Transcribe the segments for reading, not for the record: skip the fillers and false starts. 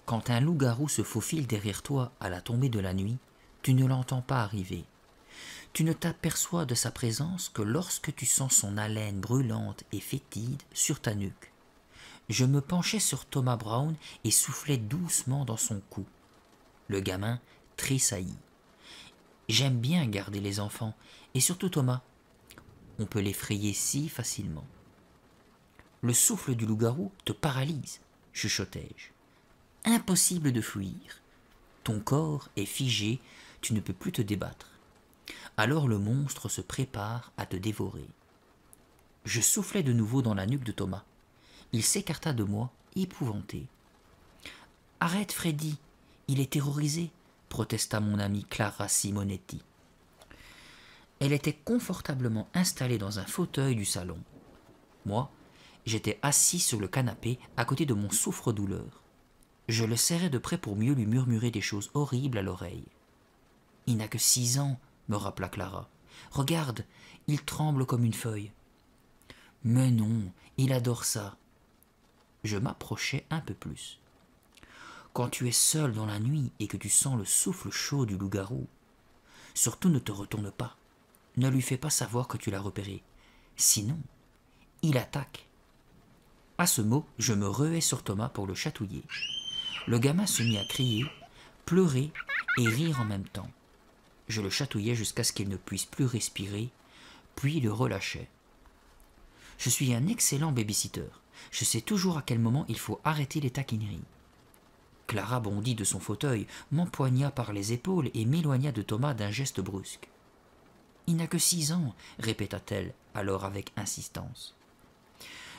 Quand un loup-garou se faufile derrière toi à la tombée de la nuit, tu ne l'entends pas arriver. Tu ne t'aperçois de sa présence que lorsque tu sens son haleine brûlante et fétide sur ta nuque. Je me penchai sur Thomas Brown et soufflai doucement dans son cou. Le gamin tressaillit. J'aime bien garder les enfants, et surtout Thomas. On peut l'effrayer si facilement. Le souffle du loup-garou te paralyse, chuchotai-je. Impossible de fuir. Ton corps est figé, tu ne peux plus te débattre. Alors le monstre se prépare à te dévorer. Je soufflai de nouveau dans la nuque de Thomas. Il s'écarta de moi, épouvanté. « Arrête, Freddy, il est terrorisé !» protesta mon amie Clara Simonetti. Elle était confortablement installée dans un fauteuil du salon. Moi, j'étais assis sur le canapé à côté de mon souffre-douleur. Je le serrais de près pour mieux lui murmurer des choses horribles à l'oreille. « Il n'a que 6 ans, me rappela Clara. « Regarde, il tremble comme une feuille. »« Mais non, il adore ça. » Je m'approchai un peu plus. « Quand tu es seul dans la nuit et que tu sens le souffle chaud du loup-garou, surtout ne te retourne pas. Ne lui fais pas savoir que tu l'as repéré. Sinon, il attaque. » À ce mot, je me ruai sur Thomas pour le chatouiller. Le gamin se mit à crier, pleurer et rire en même temps. Je le chatouillai jusqu'à ce qu'il ne puisse plus respirer, puis le relâchai. Je suis un excellent baby-sitter. Je sais toujours à quel moment il faut arrêter les taquineries. Clara bondit de son fauteuil, m'empoigna par les épaules et m'éloigna de Thomas d'un geste brusque. « Il n'a que 6 ans, répéta-t-elle alors avec insistance.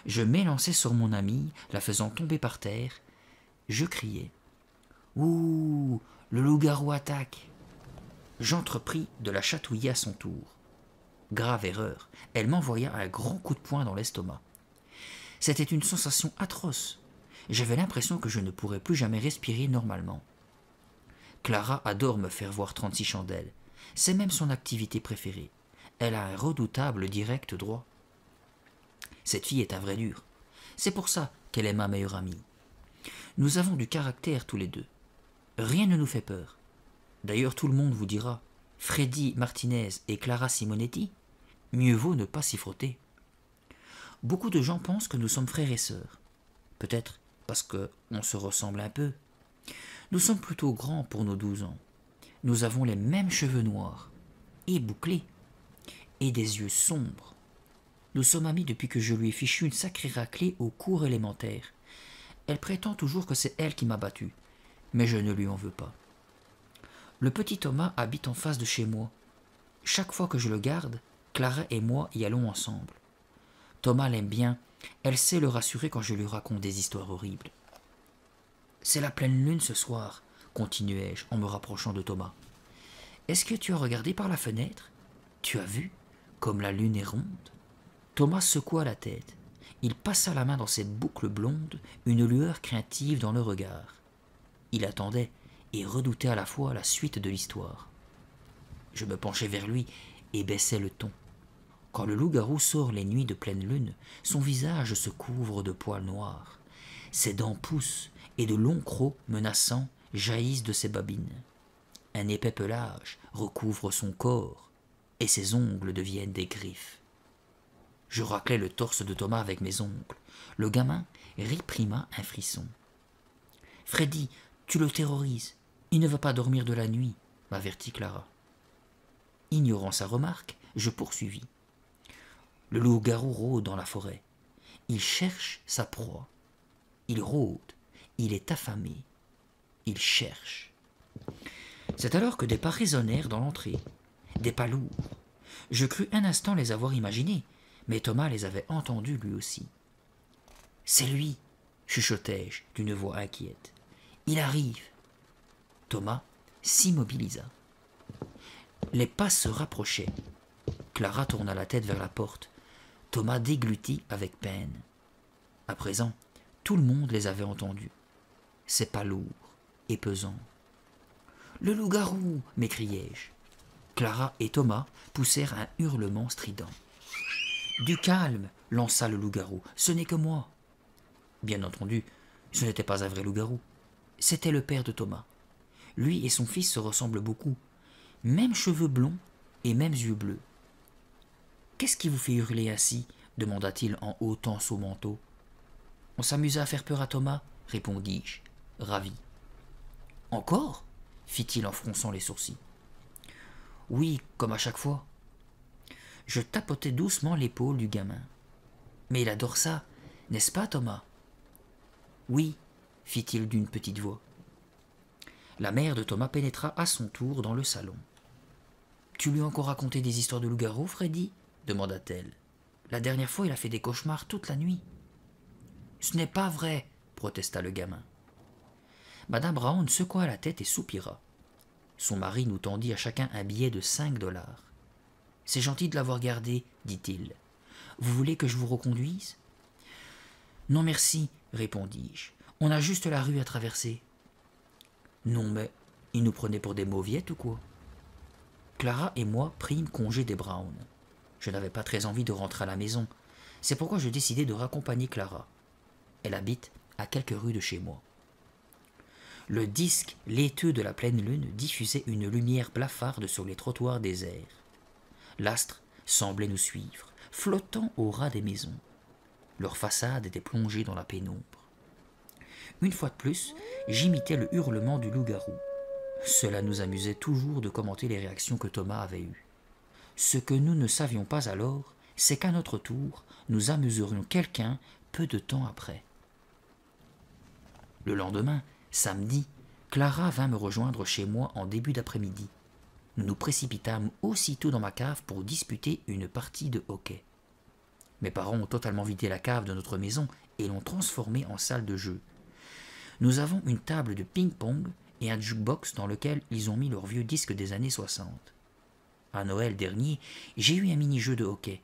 Je m'élançai sur mon amie, la faisant tomber par terre. Je criai. « Ouh, le loup-garou attaque !» J'entrepris de la chatouiller à son tour. Grave erreur, elle m'envoya un grand coup de poing dans l'estomac. C'était une sensation atroce. J'avais l'impression que je ne pourrais plus jamais respirer normalement. Clara adore me faire voir 36 chandelles. C'est même son activité préférée. Elle a un redoutable direct droit. Cette fille est un vrai dur. C'est pour ça qu'elle est ma meilleure amie. Nous avons du caractère tous les deux. Rien ne nous fait peur. D'ailleurs, tout le monde vous dira « Freddy Martinez et Clara Simonetti ?» Mieux vaut ne pas s'y frotter. Beaucoup de gens pensent que nous sommes frères et sœurs. Peut-être parce qu'on se ressemble un peu. Nous sommes plutôt grands pour nos 12 ans. Nous avons les mêmes cheveux noirs, et bouclés, et des yeux sombres. Nous sommes amis depuis que je lui ai fichu une sacrée raclée au cours élémentaire. Elle prétend toujours que c'est elle qui m'a battu, mais je ne lui en veux pas. Le petit Thomas habite en face de chez moi. Chaque fois que je le garde, Clara et moi y allons ensemble. Thomas l'aime bien, elle sait le rassurer quand je lui raconte des histoires horribles. « C'est la pleine lune ce soir, » continuai-je en me rapprochant de Thomas. « Est-ce que tu as regardé par la fenêtre? Tu as vu comme la lune est ronde ?» Thomas secoua la tête. Il passa la main dans ses boucles blondes, une lueur craintive dans le regard. Il attendait et redoutait à la fois la suite de l'histoire. Je me penchai vers lui et baissai le ton. Quand le loup-garou sort les nuits de pleine lune, son visage se couvre de poils noirs. Ses dents poussent et de longs crocs menaçants jaillissent de ses babines. Un épais pelage recouvre son corps et ses ongles deviennent des griffes. Je raclai le torse de Thomas avec mes ongles. Le gamin réprima un frisson. « Freddy, tu le terrorises. Il ne va pas dormir de la nuit, » m'avertit Clara. Ignorant sa remarque, je poursuivis. « Le loup-garou rôde dans la forêt. Il cherche sa proie. Il rôde. Il est affamé. Il cherche. » C'est alors que des pas résonnèrent dans l'entrée. Des pas lourds. Je crus un instant les avoir imaginés, mais Thomas les avait entendus lui aussi. « C'est lui !» chuchotai-je d'une voix inquiète. « Il arrive !» Thomas s'immobilisa. Les pas se rapprochaient. Clara tourna la tête vers la porte. Thomas déglutit avec peine. À présent, tout le monde les avait entendus. Ces pas lourds et pesants. « Le loup-garou !» m'écriai-je. Clara et Thomas poussèrent un hurlement strident. « Du calme !» lança le loup-garou. « Ce n'est que moi !» Bien entendu, ce n'était pas un vrai loup-garou. C'était le père de Thomas. Lui et son fils se ressemblent beaucoup. Même cheveux blonds et mêmes yeux bleus. « Qu'est-ce qui vous fait hurler ainsi » demanda-t-il en ôtant son manteau. « On s'amusait à faire peur à Thomas, répondis-je, ravi. « Encore » fit-il en fronçant les sourcils. « Oui, comme à chaque fois. » Je tapotai doucement l'épaule du gamin. « Mais il adore ça, n'est-ce pas, Thomas ?»« Oui, » fit-il d'une petite voix. La mère de Thomas pénétra à son tour dans le salon. « Tu lui as encore raconté des histoires de loup-garou, Freddy ?» demanda-t-elle. « La dernière fois, il a fait des cauchemars toute la nuit. »« Ce n'est pas vrai !» protesta le gamin. Madame Brown secoua la tête et soupira. Son mari nous tendit à chacun un billet de 5 $. « C'est gentil de l'avoir gardé, dit-il. Vous voulez que je vous reconduise ?»« Non, merci, répondis-je. On a juste la rue à traverser. »« Non, mais ils nous prenaient pour des mauviettes ou quoi ?» Clara et moi prîmes congé des Brown. Je n'avais pas très envie de rentrer à la maison. C'est pourquoi je décidai de raccompagner Clara. Elle habite à quelques rues de chez moi. Le disque laiteux de la pleine lune diffusait une lumière blafarde sur les trottoirs déserts. L'astre semblait nous suivre, flottant au ras des maisons. Leurs façades étaient plongées dans la pénombre. Une fois de plus, j'imitais le hurlement du loup-garou. Cela nous amusait toujours de commenter les réactions que Thomas avait eues. Ce que nous ne savions pas alors, c'est qu'à notre tour, nous amuserions quelqu'un peu de temps après. Le lendemain, samedi, Clara vint me rejoindre chez moi en début d'après-midi. Nous nous précipitâmes aussitôt dans ma cave pour disputer une partie de hockey. Mes parents ont totalement vidé la cave de notre maison et l'ont transformée en salle de jeu. Nous avons une table de ping-pong et un jukebox dans lequel ils ont mis leurs vieux disques des années 60. À Noël dernier, j'ai eu un mini-jeu de hockey.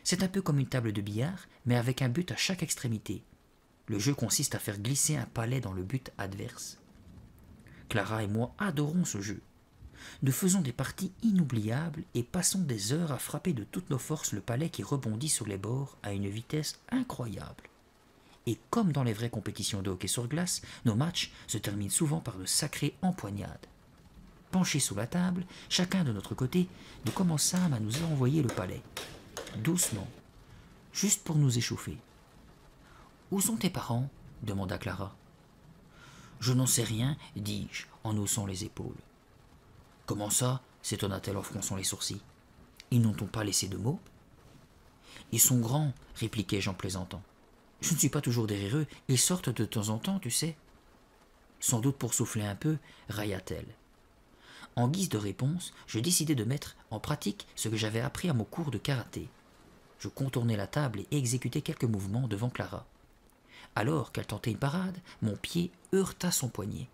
C'est un peu comme une table de billard, mais avec un but à chaque extrémité. Le jeu consiste à faire glisser un palet dans le but adverse. Clara et moi adorons ce jeu. Nous faisons des parties inoubliables et passons des heures à frapper de toutes nos forces le palet qui rebondit sur les bords à une vitesse incroyable. Et comme dans les vraies compétitions de hockey sur glace, nos matchs se terminent souvent par de sacrées empoignades. Penchés sous la table, chacun de notre côté, nous commençâmes à nous envoyer le palet, doucement, juste pour nous échauffer. « Où sont tes parents ?» demanda Clara. « Je n'en sais rien, dis-je, en haussant les épaules. »« Comment ça ?» s'étonna-t-elle en fronçant les sourcils. « Ils n'ont pas laissé de mots ?»« Ils sont grands, répliquai-je en plaisantant. Je ne suis pas toujours derrière eux, ils sortent de temps en temps, tu sais. » Sans doute pour souffler un peu, railla-t-elle. En guise de réponse, je décidai de mettre en pratique ce que j'avais appris à mon cours de karaté. Je contournai la table et exécutai quelques mouvements devant Clara. Alors qu'elle tentait une parade, mon pied heurta son poignet.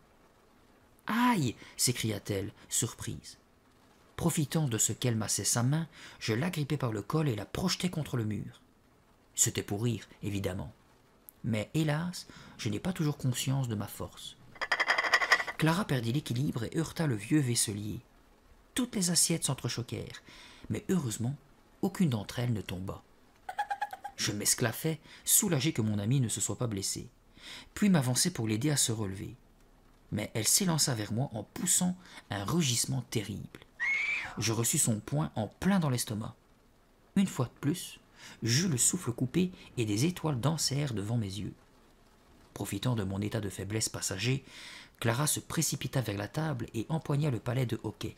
« Aïe !» s'écria-t-elle, surprise. Profitant de ce qu'elle massait sa main, je l'agrippai par le col et la projetai contre le mur. C'était pour rire, évidemment. Mais hélas, je n'ai pas toujours conscience de ma force. Clara perdit l'équilibre et heurta le vieux vaisselier. Toutes les assiettes s'entrechoquèrent, mais heureusement, aucune d'entre elles ne tomba. Je m'esclaffai, soulagé que mon amie ne se soit pas blessée, puis m'avançai pour l'aider à se relever. Mais elle s'élança vers moi en poussant un rugissement terrible. Je reçus son poing en plein dans l'estomac. Une fois de plus, j'eus le souffle coupé et des étoiles dansèrent devant mes yeux. Profitant de mon état de faiblesse passager, Clara se précipita vers la table et empoigna le palet de hockey.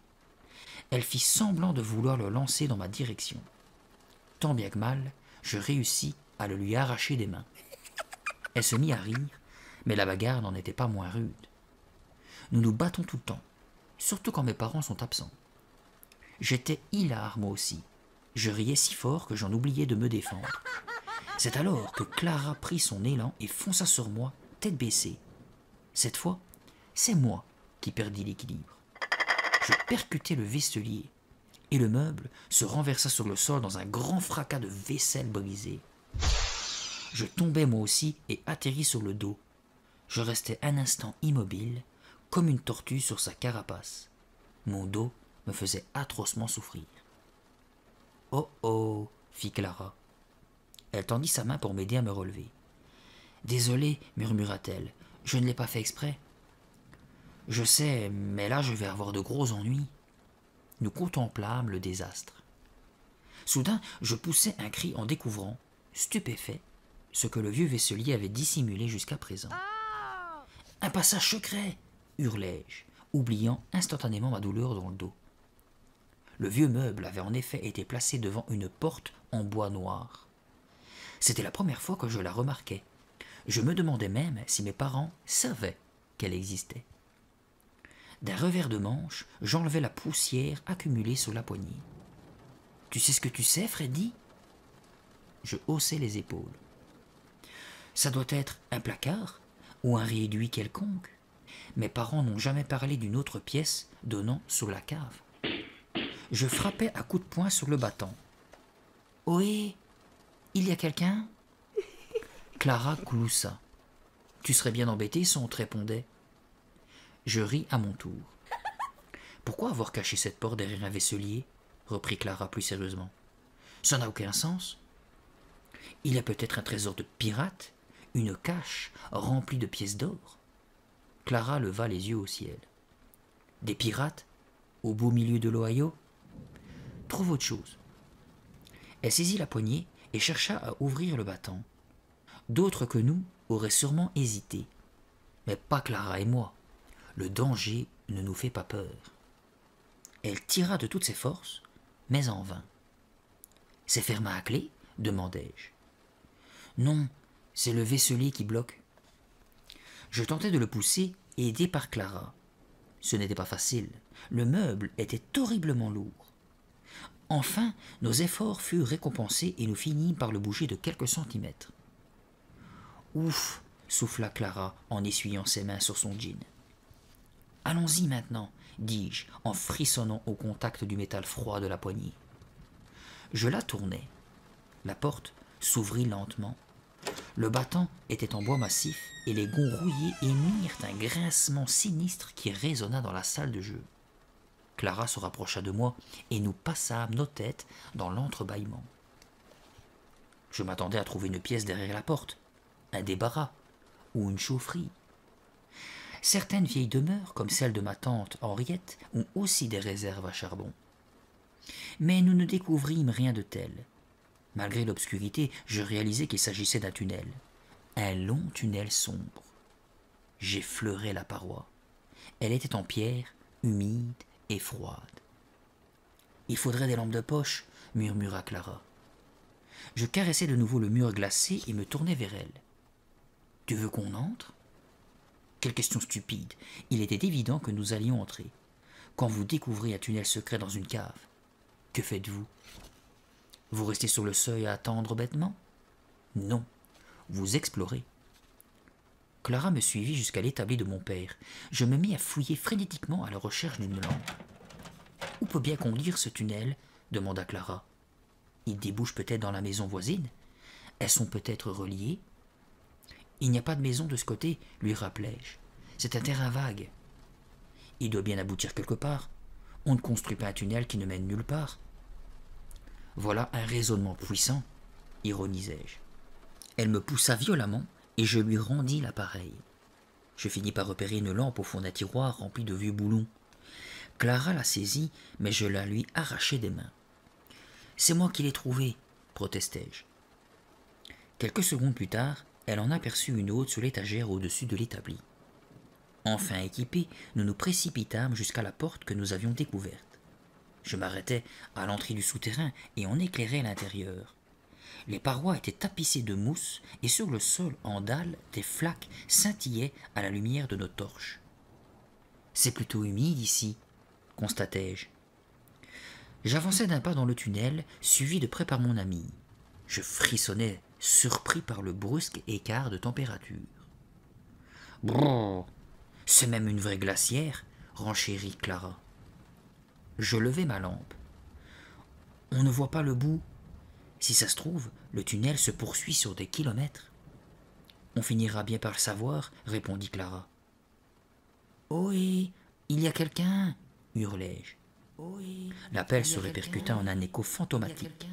Elle fit semblant de vouloir le lancer dans ma direction. Tant bien que mal, je réussis à le lui arracher des mains. Elle se mit à rire, mais la bagarre n'en était pas moins rude. Nous nous battons tout le temps, surtout quand mes parents sont absents. J'étais hilar moi aussi. Je riais si fort que j'en oubliais de me défendre. C'est alors que Clara prit son élan et fonça sur moi, tête baissée. Cette fois, c'est moi qui perdis l'équilibre. Je percutai le vaisselier et le meuble se renversa sur le sol dans un grand fracas de vaisselle brisée. Je tombai moi aussi et atterris sur le dos. Je restai un instant immobile, comme une tortue sur sa carapace. Mon dos me faisait atrocement souffrir. « Oh oh !» fit Clara. Elle tendit sa main pour m'aider à me relever. « Désolée, murmura-t-elle, je ne l'ai pas fait exprès. » Je sais, mais là je vais avoir de gros ennuis. Nous contemplâmes le désastre. Soudain, je poussai un cri en découvrant, stupéfait, ce que le vieux vaisselier avait dissimulé jusqu'à présent. Un passage secret, hurlai-je, oubliant instantanément ma douleur dans le dos. Le vieux meuble avait en effet été placé devant une porte en bois noir. C'était la première fois que je la remarquais. Je me demandais même si mes parents savaient qu'elle existait. D'un revers de manche, j'enlevai la poussière accumulée sur la poignée. « Tu sais ce que tu sais, Freddy ?» Je haussai les épaules. « Ça doit être un placard ou un réduit quelconque. Mes parents n'ont jamais parlé d'une autre pièce donnant sur la cave. » Je frappai à coups de poing sur le battant. « Ohé, il y a quelqu'un » Clara gloussa. « Tu serais bien embêté si on te répondait. » Je ris à mon tour. « Pourquoi avoir caché cette porte derrière un vaisselier ?» reprit Clara plus sérieusement. « Ça n'a aucun sens. Il y a peut-être un trésor de pirate, une cache remplie de pièces d'or. » Clara leva les yeux au ciel. « Des pirates au beau milieu de l'Ohio ? Trouve autre chose. » Elle saisit la poignée et chercha à ouvrir le battant. D'autres que nous auraient sûrement hésité, mais pas Clara et moi. Le danger ne nous fait pas peur. Elle tira de toutes ses forces, mais en vain. « C'est fermé à clé ?» demandai-je. « Non, c'est le vaisselier qui bloque. » Je tentai de le pousser, aidé par Clara. Ce n'était pas facile. Le meuble était horriblement lourd. Enfin, nos efforts furent récompensés et nous finîmes par le bouger de quelques centimètres. « Ouf !» souffla Clara en essuyant ses mains sur son jean. « Allons-y maintenant, dis-je, en frissonnant au contact du métal froid de la poignée. Je la tournai. La porte s'ouvrit lentement. Le battant était en bois massif et les gonds rouillés émirent un grincement sinistre qui résonna dans la salle de jeu. Clara se rapprocha de moi et nous passâmes nos têtes dans l'entrebâillement. Je m'attendais à trouver une pièce derrière la porte, un débarras ou une chaufferie. Certaines vieilles demeures, comme celle de ma tante Henriette, ont aussi des réserves à charbon. Mais nous ne découvrîmes rien de tel. Malgré l'obscurité, je réalisai qu'il s'agissait d'un tunnel. Un long tunnel sombre. J'effleurai la paroi. Elle était en pierre, humide et froide. « Il faudrait des lampes de poche » murmura Clara. Je caressai de nouveau le mur glacé et me tournai vers elle. « Tu veux qu'on entre ?» Quelle question stupide. Il était évident que nous allions entrer. Quand vous découvrez un tunnel secret dans une cave, que faites-vous? Vous restez sur le seuil à attendre bêtement? Non, vous explorez. Clara me suivit jusqu'à l'établi de mon père. Je me mis à fouiller frénétiquement à la recherche d'une lampe. « Où peut bien conduire ce tunnel ?» demanda Clara. « Il débouche peut-être dans la maison voisine. Elles sont peut-être reliées. » « Il n'y a pas de maison de ce côté, lui rappelai-je. C'est un terrain vague. Il doit bien aboutir quelque part. On ne construit pas un tunnel qui ne mène nulle part. » Voilà un raisonnement puissant, ironisai-je. Elle me poussa violemment et je lui rendis l'appareil. Je finis par repérer une lampe au fond d'un tiroir rempli de vieux boulons. Clara la saisit, mais je la lui arrachai des mains. « C'est moi qui l'ai trouvée, protestai-je. Quelques secondes plus tard, elle en aperçut une autre sur l'étagère au-dessus de l'établi. Enfin équipés, nous nous précipitâmes jusqu'à la porte que nous avions découverte. Je m'arrêtai à l'entrée du souterrain et on éclairait l'intérieur. Les parois étaient tapissées de mousse et sur le sol en dalles, des flaques scintillaient à la lumière de nos torches. « C'est plutôt humide ici, » constatai-je. J'avançai d'un pas dans le tunnel, suivi de près par mon ami. Je frissonnais, surpris par le brusque écart de température. « Brrr, c'est même une vraie glacière !» renchérit Clara. Je levai ma lampe. « On ne voit pas le bout. Si ça se trouve, le tunnel se poursuit sur des kilomètres. »« On finira bien par le savoir, » répondit Clara. « Ohé, il y a quelqu'un !» hurlai-je. L'appel se répercuta en un écho fantomatique.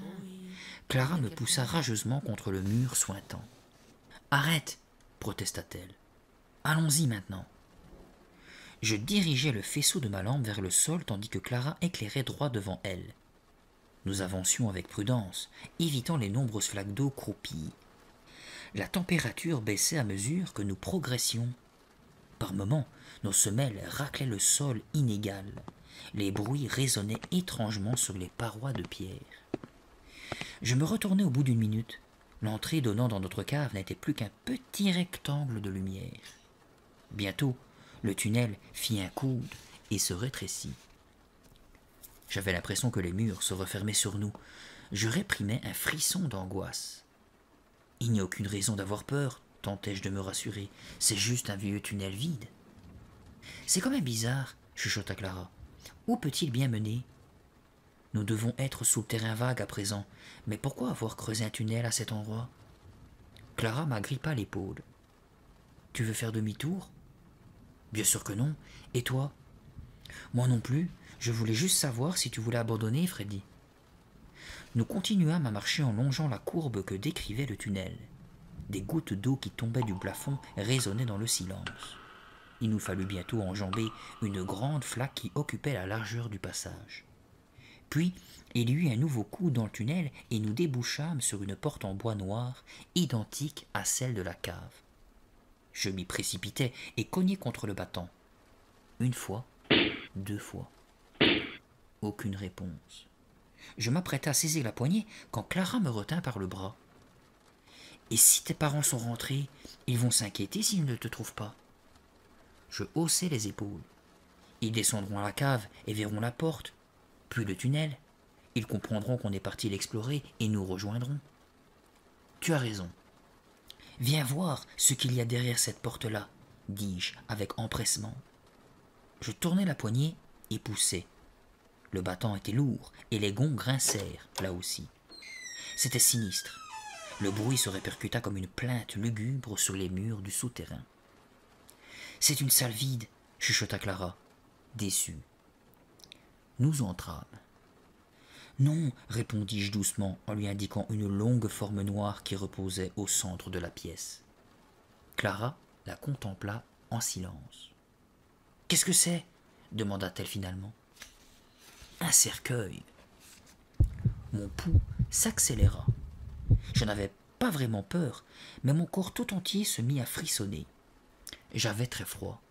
Clara me poussa rageusement contre le mur suintant. « Arrête !» protesta-t-elle. « Allons-y maintenant. » Je dirigeais le faisceau de ma lampe vers le sol tandis que Clara éclairait droit devant elle. Nous avancions avec prudence, évitant les nombreuses flaques d'eau croupies. La température baissait à mesure que nous progressions. Par moments, nos semelles raclaient le sol inégal. Les bruits résonnaient étrangement sur les parois de pierre. Je me retournai au bout d'une minute. L'entrée donnant dans notre cave n'était plus qu'un petit rectangle de lumière. Bientôt, le tunnel fit un coude et se rétrécit. J'avais l'impression que les murs se refermaient sur nous. Je réprimais un frisson d'angoisse. Il n'y a aucune raison d'avoir peur, tentai-je de me rassurer. C'est juste un vieux tunnel vide. C'est quand même bizarre, chuchota Clara. Où peut-il bien mener? Nous devons être sous le terrain vague à présent, mais pourquoi avoir creusé un tunnel à cet endroit? Clara m'agrippa l'épaule. Tu veux faire demi-tour? Bien sûr que non. Et toi? Moi non plus. Je voulais juste savoir si tu voulais abandonner, Freddy. Nous continuâmes à marcher en longeant la courbe que décrivait le tunnel. Des gouttes d'eau qui tombaient du plafond résonnaient dans le silence. Il nous fallut bientôt enjamber une grande flaque qui occupait la largeur du passage. Puis, il y eut un nouveau coup dans le tunnel et nous débouchâmes sur une porte en bois noir, identique à celle de la cave. Je m'y précipitai et cognai contre le battant. Une fois, 2 fois. Aucune réponse. Je m'apprêtais à saisir la poignée quand Clara me retint par le bras. « Et si tes parents sont rentrés, ils vont s'inquiéter s'ils ne te trouvent pas. » Je haussai les épaules. Ils descendront à la cave et verront la porte, puis le tunnel. Ils comprendront qu'on est parti l'explorer et nous rejoindront. Tu as raison. Viens voir ce qu'il y a derrière cette porte-là, dis-je avec empressement. Je tournai la poignée et poussai. Le battant était lourd et les gonds grincèrent, là aussi. C'était sinistre. Le bruit se répercuta comme une plainte lugubre sur les murs du souterrain. « C'est une salle vide, » chuchota Clara, déçue. Nous entrâmes. « Non, » répondis-je doucement en lui indiquant une longue forme noire qui reposait au centre de la pièce. Clara la contempla en silence. « Qu'est-ce que c'est » demanda-t-elle finalement. « Un cercueil. » Mon pouls s'accéléra. Je n'avais pas vraiment peur, mais mon corps tout entier se mit à frissonner. J'avais très froid.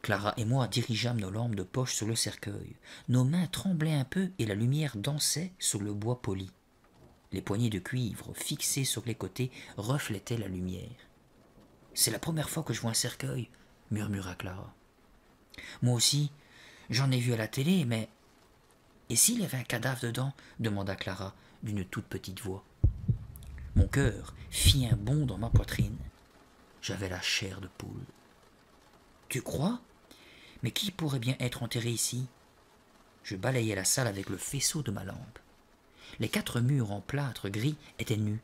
Clara et moi dirigeâmes nos lampes de poche sur le cercueil. Nos mains tremblaient un peu et la lumière dansait sur le bois poli. Les poignées de cuivre fixées sur les côtés reflétaient la lumière. « C'est la première fois que je vois un cercueil, » murmura Clara. « Moi aussi, j'en ai vu à la télé, mais... » « Et s'il y avait un cadavre dedans ?» demanda Clara d'une toute petite voix. Mon cœur fit un bond dans ma poitrine. J'avais la chair de poule. « Tu crois? Mais qui pourrait bien être enterré ici ?» Je balayai la salle avec le faisceau de ma lampe. Les 4 murs en plâtre gris étaient nus.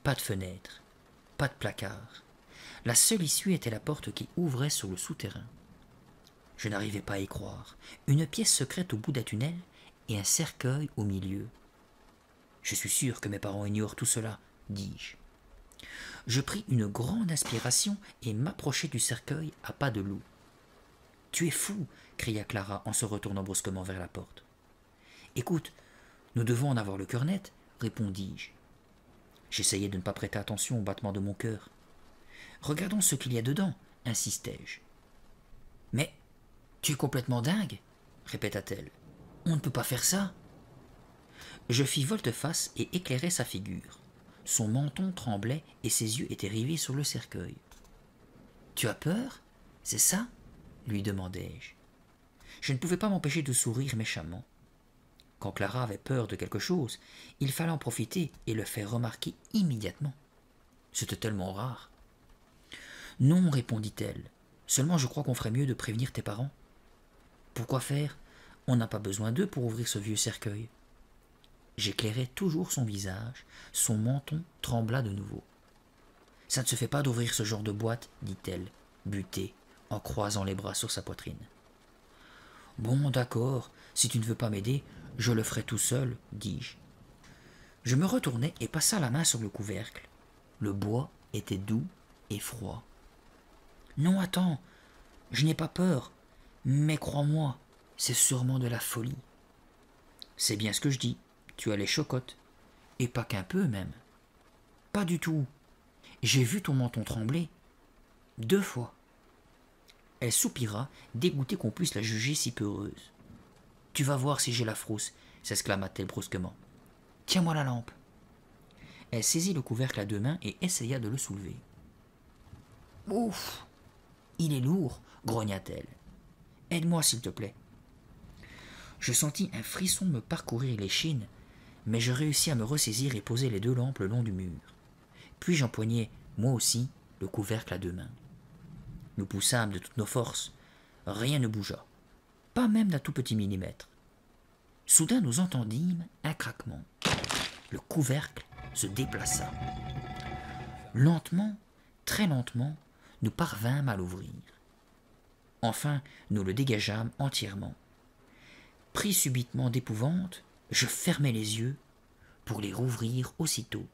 Pas de fenêtre, pas de placard. La seule issue était la porte qui ouvrait sur le souterrain. Je n'arrivais pas à y croire. Une pièce secrète au bout d'un tunnel et un cercueil au milieu. « Je suis sûr que mes parents ignorent tout cela, » dis-je. Je pris une grande inspiration et m'approchai du cercueil à pas de loup. « Tu es fou !» cria Clara en se retournant brusquement vers la porte. « Écoute, nous devons en avoir le cœur net, » répondis-je. J'essayai de ne pas prêter attention au battement de mon cœur. « Regardons ce qu'il y a dedans, » insistai-je. « Mais tu es complètement dingue !» répéta-t-elle. « On ne peut pas faire ça !» Je fis volte-face et éclairai sa figure. Son menton tremblait et ses yeux étaient rivés sur le cercueil. « Tu as peur, c'est ça ?» lui demandai-je. Je ne pouvais pas m'empêcher de sourire méchamment. Quand Clara avait peur de quelque chose, il fallait en profiter et le faire remarquer immédiatement. C'était tellement rare. « Non, répondit-elle, seulement je crois qu'on ferait mieux de prévenir tes parents. »« Pourquoi faire? On n'a pas besoin d'eux pour ouvrir ce vieux cercueil. » J'éclairais toujours son visage, son menton trembla de nouveau. « Ça ne se fait pas d'ouvrir ce genre de boîte, dit-elle, butée, en croisant les bras sur sa poitrine. « Bon, d'accord, si tu ne veux pas m'aider, je le ferai tout seul, dis-je. » Je me retournai et passa la main sur le couvercle. Le bois était doux et froid. « Non, attends, Je n'ai pas peur, mais crois-moi, c'est sûrement de la folie. C'est bien ce que je dis, tu as les chocottes, et pas qu'un peu même. Pas du tout. J'ai vu ton menton trembler 2 fois. Elle soupira, dégoûtée qu'on puisse la juger si peureuse. Tu vas voir si j'ai la frousse, s'exclama-t-elle brusquement. Tiens-moi la lampe. Elle saisit le couvercle à 2 mains et essaya de le soulever. Ouf, il est lourd, grogna-t-elle. Aide-moi, s'il te plaît. Je sentis un frisson me parcourir l'échine, mais je réussis à me ressaisir et poser les 2 lampes le long du mur. Puis j'empoignai, moi aussi, le couvercle à 2 mains. Nous poussâmes de toutes nos forces. Rien ne bougea, pas même d'un tout petit millimètre. Soudain nous entendîmes un craquement. Le couvercle se déplaça. Lentement, très lentement, nous parvînmes à l'ouvrir. Enfin, nous le dégageâmes entièrement. Pris subitement d'épouvante, je fermai les yeux pour les rouvrir aussitôt.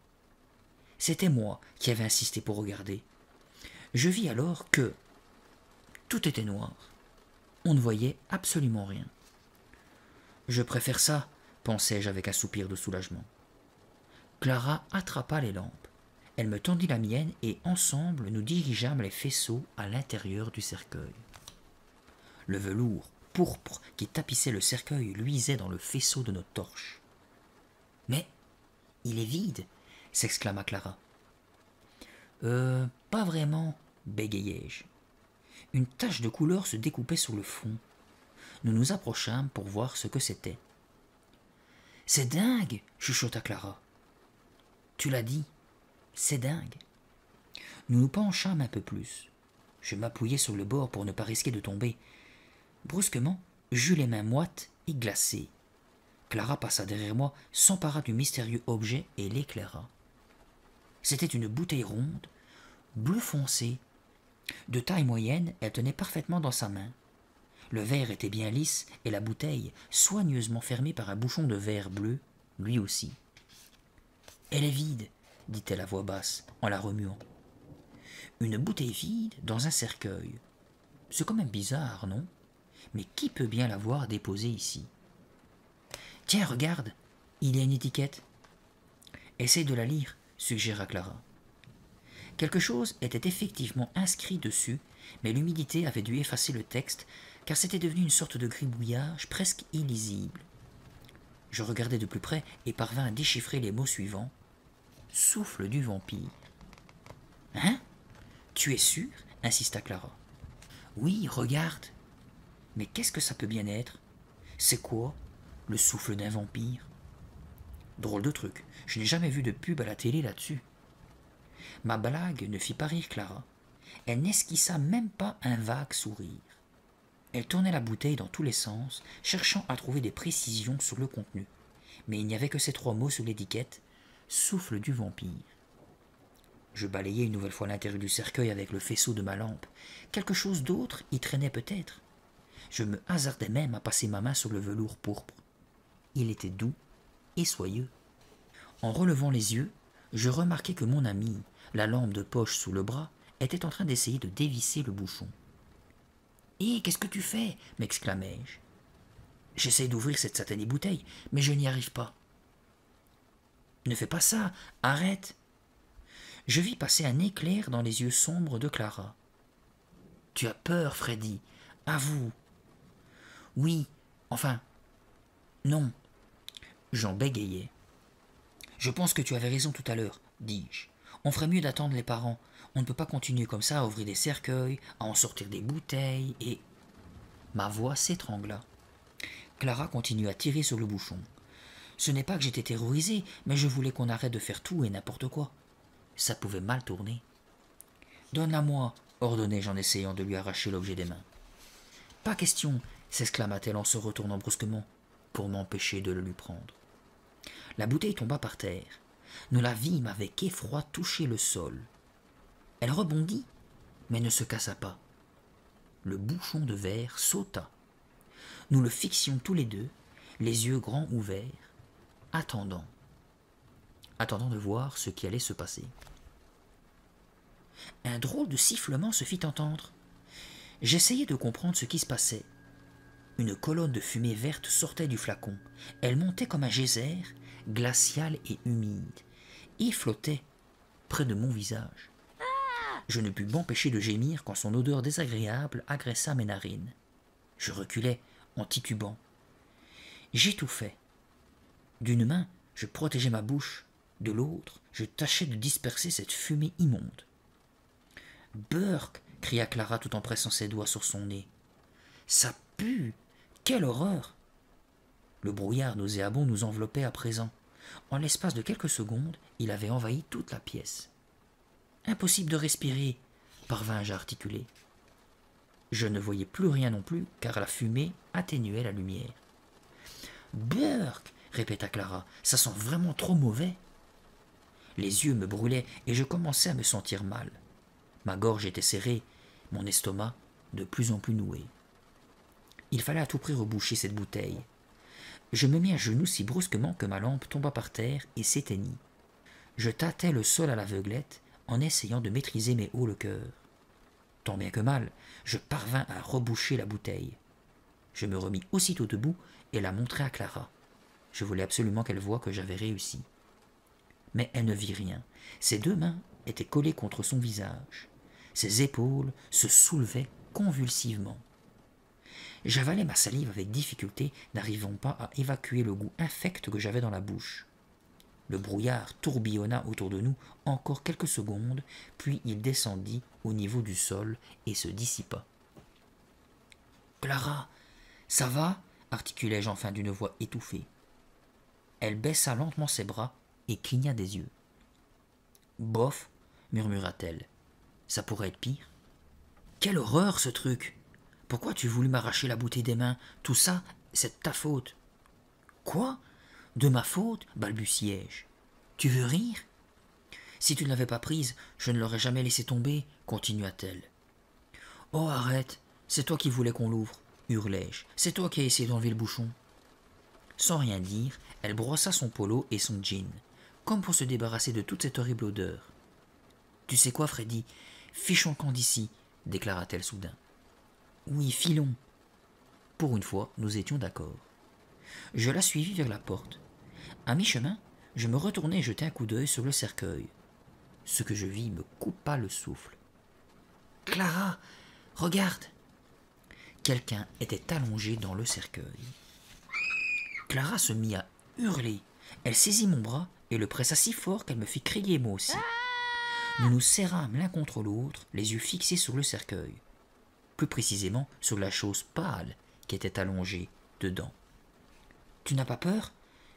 C'était moi qui avais insisté pour regarder. Je vis alors que tout était noir. On ne voyait absolument rien. Je préfère ça, pensai-je avec un soupir de soulagement. Clara attrapa les lampes. Elle me tendit la mienne et ensemble nous dirigeâmes les faisceaux à l'intérieur du cercueil. Le velours pourpre qui tapissait le cercueil luisait dans le faisceau de nos torches. « Mais il est vide !» s'exclama Clara. Pas vraiment, bégayai-je. Une tache de couleur se découpait sur le fond. Nous nous approchâmes pour voir ce que c'était. « C'est dingue !» chuchota Clara. « Tu l'as dit, c'est dingue. » Nous nous penchâmes un peu plus. Je m'appuyai sur le bord pour ne pas risquer de tomber. Brusquement, j'eus les mains moites et glacées. Clara passa derrière moi, s'empara du mystérieux objet et l'éclaira. C'était une bouteille ronde, bleu foncé. De taille moyenne, elle tenait parfaitement dans sa main. Le verre était bien lisse et la bouteille soigneusement fermée par un bouchon de verre bleu, lui aussi. « Elle est vide, » dit-elle à voix basse, en la remuant. Une bouteille vide dans un cercueil. C'est quand même bizarre, non? Mais qui peut bien l'avoir déposée ici? Tiens, regarde, il y a une étiquette. Essaye de la lire, suggéra Clara. Quelque chose était effectivement inscrit dessus, mais l'humidité avait dû effacer le texte, car c'était devenu une sorte de gribouillage presque illisible. Je regardai de plus près et parvins à déchiffrer les mots suivants. Souffle du vampire. Hein? Tu es sûr? Insista Clara. Oui, regarde. Mais qu'est-ce que ça peut bien être? C'est quoi, le souffle d'un vampire? Drôle de truc, je n'ai jamais vu de pub à la télé là-dessus. Ma blague ne fit pas rire Clara. Elle n'esquissa même pas un vague sourire. Elle tournait la bouteille dans tous les sens, cherchant à trouver des précisions sur le contenu. Mais il n'y avait que ces 3 mots sur l'étiquette, souffle du vampire. Je balayai une nouvelle fois l'intérieur du cercueil avec le faisceau de ma lampe. Quelque chose d'autre y traînait peut-être. Je me hasardai même à passer ma main sur le velours pourpre. Il était doux et soyeux. En relevant les yeux, je remarquai que mon ami, la lampe de poche sous le bras, était en train d'essayer de dévisser le bouchon. « Hé, qu'est-ce que tu fais » m'exclamai-je. « J'essaye d'ouvrir cette satanée bouteille, mais je n'y arrive pas. »« Ne fais pas ça, arrête !» Je vis passer un éclair dans les yeux sombres de Clara. « Tu as peur, Freddy, avoue. »« Oui, enfin, non. » J'en bégayais. « Je pense que tu avais raison tout à l'heure, dis-je. On ferait mieux d'attendre les parents. On ne peut pas continuer comme ça à ouvrir des cercueils, à en sortir des bouteilles et... » Ma voix s'étrangla. Clara continua à tirer sur le bouchon. Ce n'est pas que j'étais terrorisé, mais je voulais qu'on arrête de faire tout et n'importe quoi. Ça pouvait mal tourner. « Donne-la-moi, » ordonnai-je en essayant de lui arracher l'objet des mains. « Pas question, » s'exclama-t-elle en se retournant brusquement, pour m'empêcher de le lui prendre. La bouteille tomba par terre. Nous la vîmes avec effroi toucher le sol. Elle rebondit, mais ne se cassa pas. Le bouchon de verre sauta. Nous le fixions tous les deux, les yeux grands ouverts, attendant de voir ce qui allait se passer. Un drôle de sifflement se fit entendre. J'essayais de comprendre ce qui se passait. Une colonne de fumée verte sortait du flacon. Elle montait comme un geyser, glacial et humide, et flottait près de mon visage. Je ne pus m'empêcher de gémir quand son odeur désagréable agressa mes narines. Je reculai en titubant. J'étouffais. D'une main, je protégeais ma bouche. De l'autre, je tâchais de disperser cette fumée immonde. « Burke !» cria Clara tout en pressant ses doigts sur son nez. « Ça pue ! Quelle horreur !» Le brouillard nauséabond nous enveloppait à présent. En l'espace de quelques secondes, il avait envahi toute la pièce. « Impossible de respirer !» parvins-je à articuler. Je ne voyais plus rien non plus, car la fumée atténuait la lumière. « Burke !» répéta Clara, « ça sent vraiment trop mauvais !» Les yeux me brûlaient et je commençais à me sentir mal. Ma gorge était serrée, mon estomac de plus en plus noué. Il fallait à tout prix reboucher cette bouteille. Je me mis à genoux si brusquement que ma lampe tomba par terre et s'éteignit. Je tâtais le sol à l'aveuglette en essayant de maîtriser mes hauts le cœur. Tant bien que mal, je parvins à reboucher la bouteille. Je me remis aussitôt debout et la montrai à Clara. Je voulais absolument qu'elle voie que j'avais réussi. Mais elle ne vit rien. Ses deux mains étaient collées contre son visage. Ses épaules se soulevaient convulsivement. J'avalai ma salive avec difficulté, n'arrivant pas à évacuer le goût infect que j'avais dans la bouche. Le brouillard tourbillonna autour de nous encore quelques secondes, puis il descendit au niveau du sol et se dissipa. « Clara, ça va ?» articulai-je enfin d'une voix étouffée. Elle baissa lentement ses bras et cligna des yeux. « Bof, murmura-t-elle. Ça pourrait être pire. Quelle horreur ce truc! Pourquoi as-tu voulu m'arracher la bouteille des mains? Tout ça, c'est de ta faute. Quoi? De ma faute? Balbutiai-je. Tu veux rire? Si tu ne l'avais pas prise, je ne l'aurais jamais laissée tomber, continua-t-elle. Oh, arrête, c'est toi qui voulais qu'on l'ouvre, hurlai-je. C'est toi qui as essayé d'enlever le bouchon. Sans rien dire, elle brossa son polo et son jean, comme pour se débarrasser de toute cette horrible odeur. Tu sais quoi, Freddy? Fichons camp d'ici, déclara-t-elle soudain. Oui, filons. Pour une fois, nous étions d'accord. Je la suivis vers la porte. À mi-chemin, je me retournai et jetai un coup d'œil sur le cercueil. Ce que je vis me coupa le souffle. « Clara, regarde !» Quelqu'un était allongé dans le cercueil. Clara se mit à hurler. Elle saisit mon bras et le pressa si fort qu'elle me fit crier moi aussi. Nous nous serrâmes l'un contre l'autre, les yeux fixés sur le cercueil. Plus précisément sur la chose pâle qui était allongée dedans. « Tu n'as pas peur ?»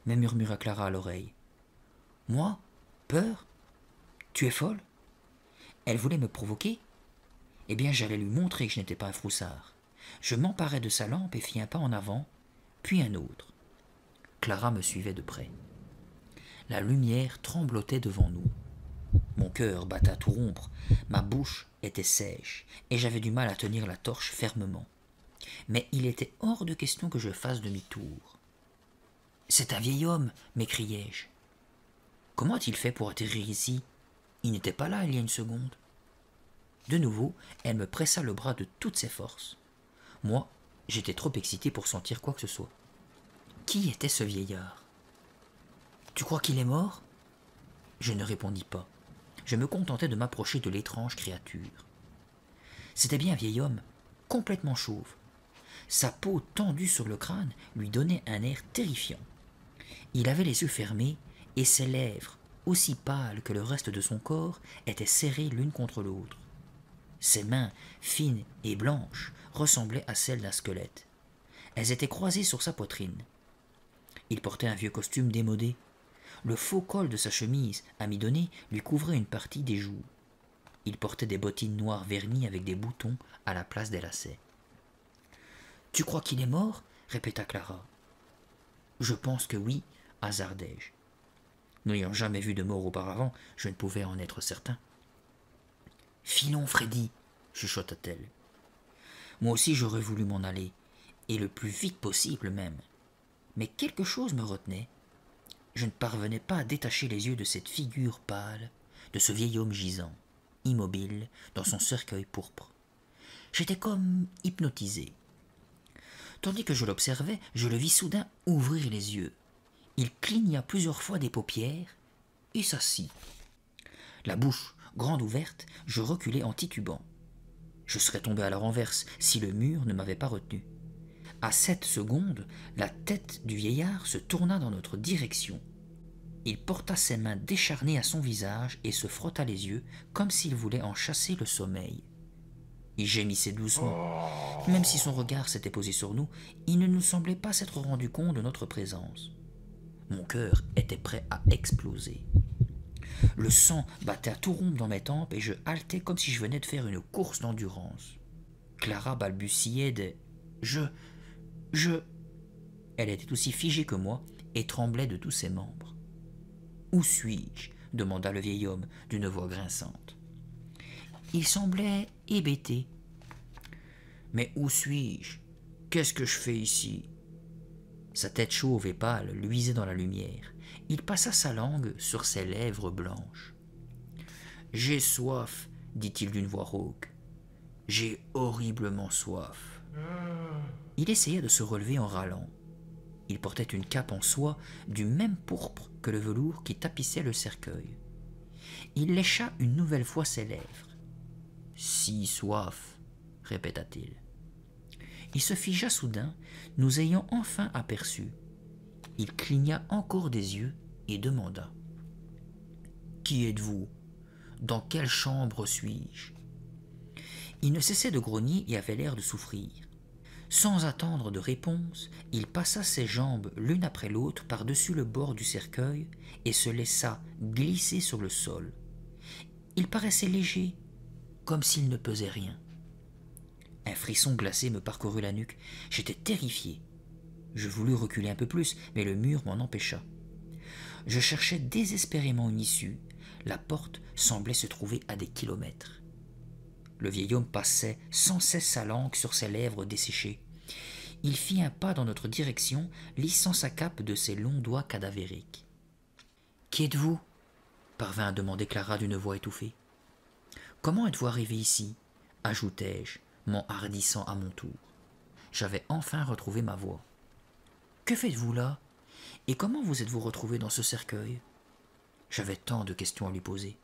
me murmura Clara à l'oreille. « Moi? Peur? Tu es folle ?» Elle voulait me provoquer. Eh bien, j'allais lui montrer que je n'étais pas un froussard. Je m'emparai de sa lampe et fis un pas en avant, puis un autre. Clara me suivait de près. La lumière tremblotait devant nous. Mon cœur battait à tout rompre, ma bouche était sèche, et j'avais du mal à tenir la torche fermement. Mais il était hors de question que je fasse demi-tour. « C'est un vieil homme !» m'écriai-je. « Comment a-t-il fait pour atterrir ici? Il n'était pas là il y a une seconde. » De nouveau, elle me pressa le bras de toutes ses forces. Moi, j'étais trop excité pour sentir quoi que ce soit. Qui était ce vieillard? « Tu crois qu'il est mort ?» Je ne répondis pas. Je me contentais de m'approcher de l'étrange créature. C'était bien un vieil homme, complètement chauve. Sa peau tendue sur le crâne lui donnait un air terrifiant. Il avait les yeux fermés et ses lèvres, aussi pâles que le reste de son corps, étaient serrées l'une contre l'autre. Ses mains, fines et blanches, ressemblaient à celles d'un squelette. Elles étaient croisées sur sa poitrine. Il portait un vieux costume démodé. Le faux col de sa chemise, à mi-donné, lui couvrait une partie des joues. Il portait des bottines noires vernies avec des boutons à la place des lacets. « Tu crois qu'il est mort ?» répéta Clara. « Je pense que oui, hasardai-je. N'ayant jamais vu de mort auparavant, je ne pouvais en être certain. »« Filons, Freddy !» chuchota-t-elle. Moi aussi j'aurais voulu m'en aller, et le plus vite possible même. Mais quelque chose me retenait. Je ne parvenais pas à détacher les yeux de cette figure pâle, de ce vieil homme gisant, immobile, dans son cercueil pourpre. J'étais comme hypnotisé. Tandis que je l'observais, je le vis soudain ouvrir les yeux. Il cligna plusieurs fois des paupières et s'assit. La bouche grande ouverte, je reculai en titubant. Je serais tombé à la renverse si le mur ne m'avait pas retenu. À cette seconde, la tête du vieillard se tourna dans notre direction. Il porta ses mains décharnées à son visage et se frotta les yeux comme s'il voulait en chasser le sommeil. Il gémissait doucement. Même si son regard s'était posé sur nous, il ne nous semblait pas s'être rendu compte de notre présence. Mon cœur était prêt à exploser. Le sang battait à tout rompre dans mes tempes et je haletais comme si je venais de faire une course d'endurance. Clara balbutiait des « je… » Elle était aussi figée que moi et tremblait de tous ses membres. « Où suis-je » demanda le vieil homme d'une voix grinçante. Il semblait hébété. « Mais où suis-je? Qu'est-ce que je fais ici ?» Sa tête chauve et pâle luisait dans la lumière. Il passa sa langue sur ses lèvres blanches. « J'ai soif, dit-il d'une voix rauque. J'ai horriblement soif. » Il essaya de se relever en râlant. Il portait une cape en soie du même pourpre que le velours qui tapissait le cercueil. Il lécha une nouvelle fois ses lèvres. « Si soif, répéta-t-il. Il se figea soudain, nous ayant enfin aperçus. Il cligna encore des yeux et demanda « Qui êtes-vous? Dans quelle chambre suis-je » Il ne cessait de grogner et avait l'air de souffrir. Sans attendre de réponse, il passa ses jambes l'une après l'autre par-dessus le bord du cercueil et se laissa glisser sur le sol. Il paraissait léger, comme s'il ne pesait rien. Un frisson glacé me parcourut la nuque. J'étais terrifié. Je voulus reculer un peu plus, mais le mur m'en empêcha. Je cherchais désespérément une issue. La porte semblait se trouver à des kilomètres. Le vieil homme passait sans cesse sa langue sur ses lèvres desséchées. Il fit un pas dans notre direction, lissant sa cape de ses longs doigts cadavériques. « Qui êtes-vous » parvint à demander Clara d'une voix étouffée. « Comment êtes-vous arrivé ici » ajoutai-je, m'enhardissant à mon tour. J'avais enfin retrouvé ma voix. « Que faites-vous là? Et comment vous êtes-vous retrouvé dans ce cercueil » J'avais tant de questions à lui poser.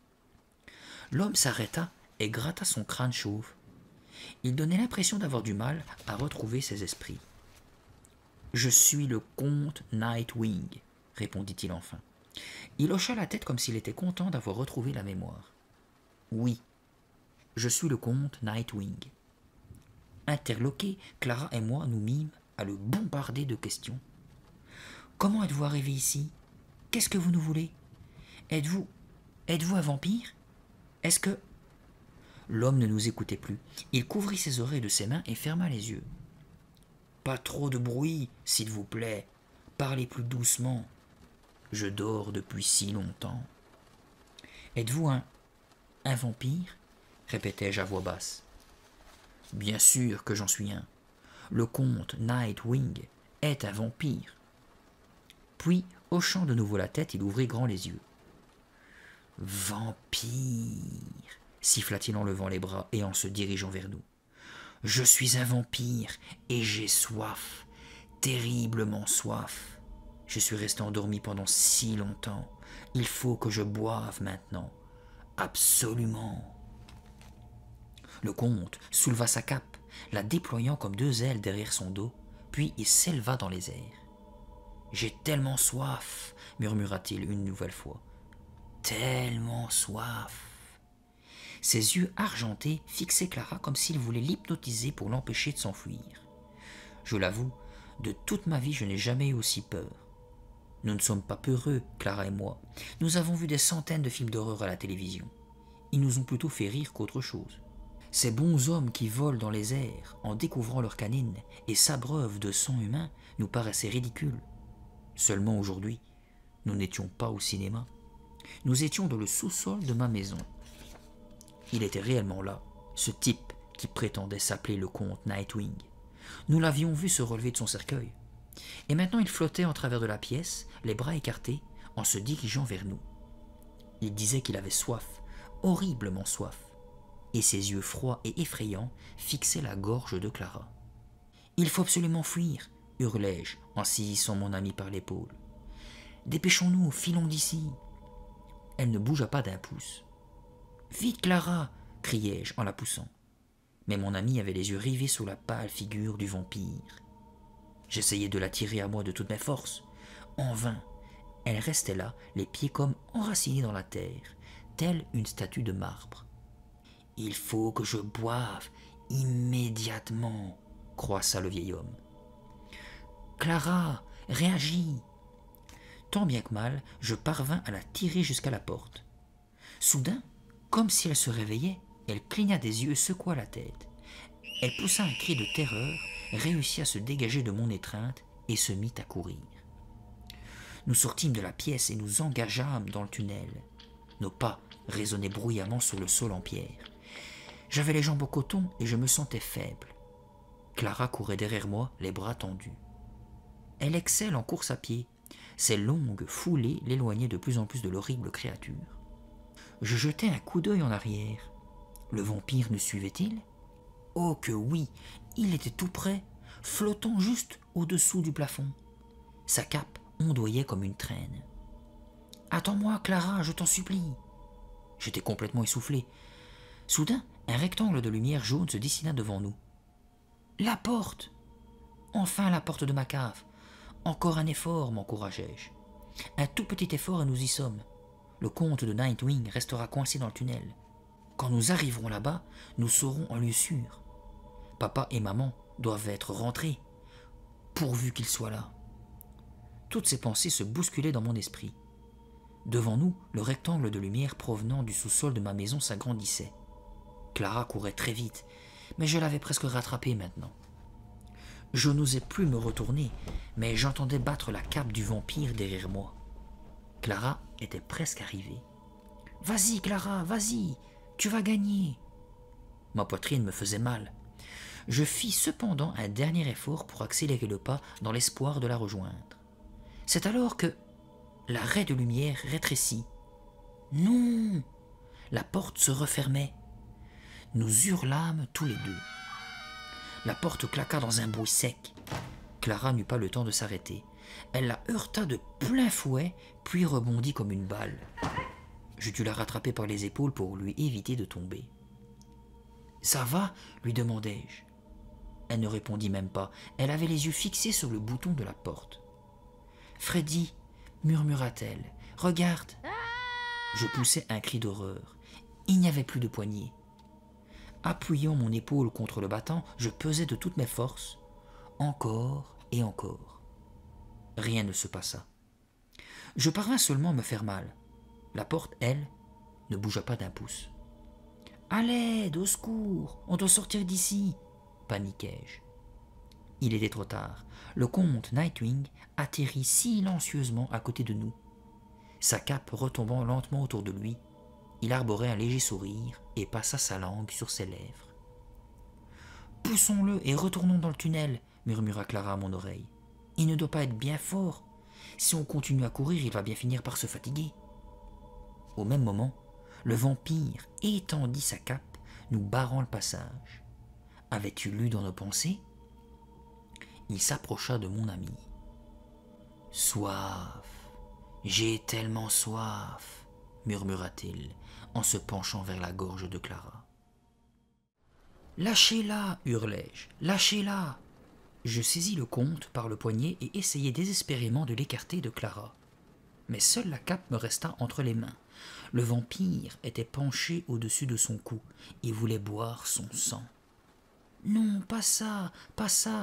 L'homme s'arrêta et gratta son crâne chauve. Il donnait l'impression d'avoir du mal à retrouver ses esprits. « Je suis le comte Nightwing, » répondit-il enfin. Il hocha la tête comme s'il était content d'avoir retrouvé la mémoire. « Oui, je suis le comte Nightwing. » Interloqués, Clara et moi nous mîmes à le bombarder de questions. « Comment êtes-vous arrivé ici? Qu'est-ce que vous nous voulez? Êtes-vous un vampire? Est-ce que… » L'homme ne nous écoutait plus. Il couvrit ses oreilles de ses mains et ferma les yeux. « Pas trop de bruit, s'il vous plaît. Parlez plus doucement. Je dors depuis si longtemps. »« Êtes-vous un vampire ?» répétai-je à voix basse. « Bien sûr que j'en suis un. Le comte Nightwing est un vampire. » Puis, hochant de nouveau la tête, il ouvrit grand les yeux. « Vampire !» siffla-t-il en levant les bras et en se dirigeant vers nous. « Je suis un vampire et j'ai soif, terriblement soif. Je suis resté endormi pendant si longtemps. Il faut que je boive maintenant. Absolument. » Le comte souleva sa cape, la déployant comme deux ailes derrière son dos, puis il s'éleva dans les airs. « J'ai tellement soif, » murmura-t-il une nouvelle fois. « Tellement soif. » Ses yeux argentés fixaient Clara comme s'il voulait l'hypnotiser pour l'empêcher de s'enfuir. Je l'avoue, de toute ma vie je n'ai jamais eu aussi peur. Nous ne sommes pas peureux, Clara et moi. Nous avons vu des centaines de films d'horreur à la télévision. Ils nous ont plutôt fait rire qu'autre chose. Ces bons hommes qui volent dans les airs en découvrant leurs canines et s'abreuvent de sang humain nous paraissaient ridicules. Seulement aujourd'hui, nous n'étions pas au cinéma. Nous étions dans le sous-sol de ma maison. Il était réellement là, ce type qui prétendait s'appeler le comte Nightwing. Nous l'avions vu se relever de son cercueil. Et maintenant il flottait en travers de la pièce, les bras écartés, en se dirigeant vers nous. Il disait qu'il avait soif, horriblement soif. et ses yeux froids et effrayants fixaient la gorge de Clara. « Il faut absolument fuir !» hurlai-je en saisissant mon amie par l'épaule. « Dépêchons-nous, filons d'ici !» Elle ne bougea pas d'un pouce. « Vite, Clara !» criai-je en la poussant. Mais mon amie avait les yeux rivés sur la pâle figure du vampire. J'essayai de la tirer à moi de toutes mes forces. En vain. Elle restait là, les pieds comme enracinés dans la terre, telle une statue de marbre. « Il faut que je boive immédiatement !» croissa le vieil homme. « Clara, réagis !» Tant bien que mal, je parvins à la tirer jusqu'à la porte. Soudain, comme si elle se réveillait, elle cligna des yeux et secoua la tête. Elle poussa un cri de terreur, réussit à se dégager de mon étreinte et se mit à courir. Nous sortîmes de la pièce et nous engageâmes dans le tunnel. Nos pas résonnaient bruyamment sur le sol en pierre. J'avais les jambes au coton et je me sentais faible. Clara courait derrière moi, les bras tendus. Elle excelle en course à pied. Ses longues foulées l'éloignaient de plus en plus de l'horrible créature. Je jetai un coup d'œil en arrière. Le vampire nous suivait-il ? Oh que oui, il était tout près, flottant juste au-dessous du plafond. Sa cape ondoyait comme une traîne. « Attends-moi, Clara, je t'en supplie !» J'étais complètement essoufflé. Soudain, un rectangle de lumière jaune se dessina devant nous. « La porte ! Enfin la porte de ma cave ! Encore un effort, m'encourageai-je. Un tout petit effort et nous y sommes. Le comte de Nightwing restera coincé dans le tunnel. Quand nous arriverons là-bas, nous saurons en lieu sûr. Papa et maman doivent être rentrés, pourvu qu'ils soient là. » Toutes ces pensées se bousculaient dans mon esprit. Devant nous, le rectangle de lumière provenant du sous-sol de ma maison s'agrandissait. Clara courait très vite, mais je l'avais presque rattrapée maintenant. Je n'osais plus me retourner, mais j'entendais battre la cape du vampire derrière moi. Clara était presque arrivée. « Vas-y, Clara, vas-y, tu vas gagner !» Ma poitrine me faisait mal. Je fis cependant un dernier effort pour accélérer le pas dans l'espoir de la rejoindre. C'est alors que la raie de lumière rétrécit. Non! La porte se refermait. Nous hurlâmes tous les deux. La porte claqua dans un bruit sec. Clara n'eut pas le temps de s'arrêter. Elle la heurta de plein fouet, puis rebondit comme une balle. Je dus la rattraper par les épaules pour lui éviter de tomber. « Ça va ?» lui demandai-je. Elle ne répondit même pas. Elle avait les yeux fixés sur le bouton de la porte. « Freddy !» murmura-t-elle. « Regarde !» Je poussai un cri d'horreur. Il n'y avait plus de poignée. Appuyant mon épaule contre le battant, je pesai de toutes mes forces, encore et encore. Rien ne se passa. Je parvins seulement à me faire mal. La porte, elle, ne bougea pas d'un pouce. « À l'aide, au secours, on doit sortir d'ici !» paniquai-je. Il était trop tard. Le comte Nightwing atterrit silencieusement à côté de nous. Sa cape retombant lentement autour de lui, il arborait un léger sourire et passa sa langue sur ses lèvres. « Poussons-le et retournons dans le tunnel !» murmura Clara à mon oreille. « Il ne doit pas être bien fort. Si on continue à courir, il va bien finir par se fatiguer. » Au même moment, le vampire étendit sa cape, nous barrant le passage. Avais-tu lu dans nos pensées ? Il s'approcha de mon ami. « Soif, j'ai tellement soif !» murmura-t-il en se penchant vers la gorge de Clara. « Lâchez-la !» hurlai-je. « Lâchez-la !» Je saisis le comte par le poignet et essayai désespérément de l'écarter de Clara. Mais seule la cape me resta entre les mains. Le vampire était penché au-dessus de son cou et voulait boire son sang. « Non, pas ça,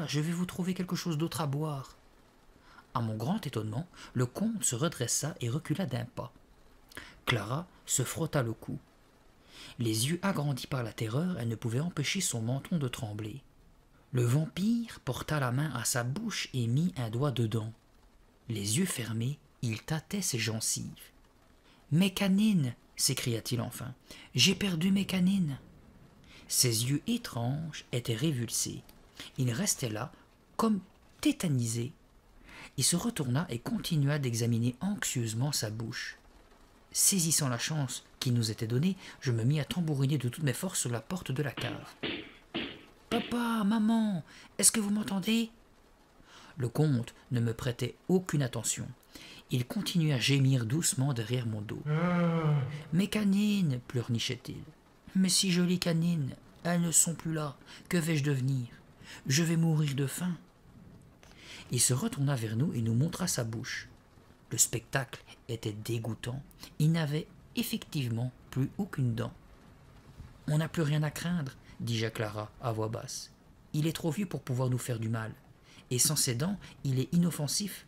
je vais vous trouver quelque chose d'autre à boire. » À mon grand étonnement, le comte se redressa et recula d'un pas. Clara se frotta le cou. Les yeux agrandis par la terreur, elle ne pouvait empêcher son menton de trembler. Le vampire porta la main à sa bouche et mit un doigt dedans. Les yeux fermés, il tâtait ses gencives. « Mes canines !» s'écria-t-il enfin. « J'ai perdu mes canines !» Ses yeux étranges étaient révulsés. Il restait là, comme tétanisé. Il se retourna et continua d'examiner anxieusement sa bouche. Saisissant la chance qui nous était donnée, je me mis à tambouriner de toutes mes forces sur la porte de la cave. « Papa, maman, est-ce que vous m'entendez » Le comte ne me prêtait aucune attention. Il continuait à gémir doucement derrière mon dos. « Mes canines » pleurnichait-il. « Mes si jolies canines, elles ne sont plus là. Que vais-je devenir? Je vais mourir de faim. » Il se retourna vers nous et nous montra sa bouche. Le spectacle était dégoûtant. Il n'avait effectivement plus aucune dent. « On n'a plus rien à craindre, » dis-je à Clara à voix basse. « Il est trop vieux pour pouvoir nous faire du mal. Et sans ses dents, il est inoffensif.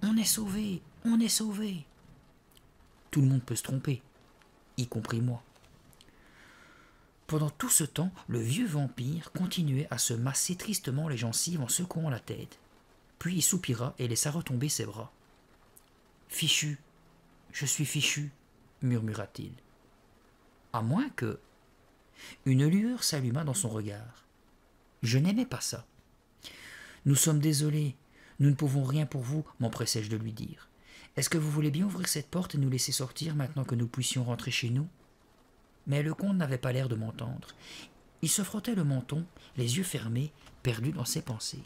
On est sauvé, on est sauvé. » Tout le monde peut se tromper, y compris moi. Pendant tout ce temps, le vieux vampire continuait à se masser tristement les gencives en secouant la tête. Puis il soupira et laissa retomber ses bras. « Fichu, je suis fichu, » murmura-t-il. À moins que... Une lueur s'alluma dans son regard. Je n'aimais pas ça. « Nous sommes désolés, nous ne pouvons rien pour vous, » m'empressai-je de lui dire. « Est-ce que vous voulez bien ouvrir cette porte et nous laisser sortir maintenant que nous puissions rentrer chez nous ?» Mais le comte n'avait pas l'air de m'entendre. Il se frottait le menton, les yeux fermés, perdu dans ses pensées.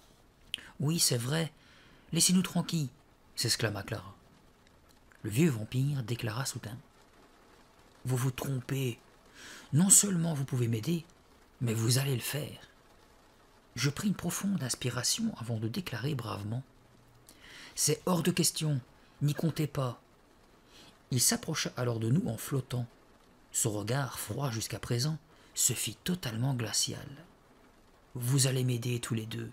« Oui, c'est vrai, laissez-nous tranquilles » s'exclama Clara. Le vieux vampire déclara soudain. « Vous vous trompez. Non seulement vous pouvez m'aider, mais vous allez le faire. » Je pris une profonde inspiration avant de déclarer bravement. « C'est hors de question, n'y comptez pas. » Il s'approcha alors de nous en flottant. Son regard, froid jusqu'à présent, se fit totalement glacial. « Vous allez m'aider tous les deux, »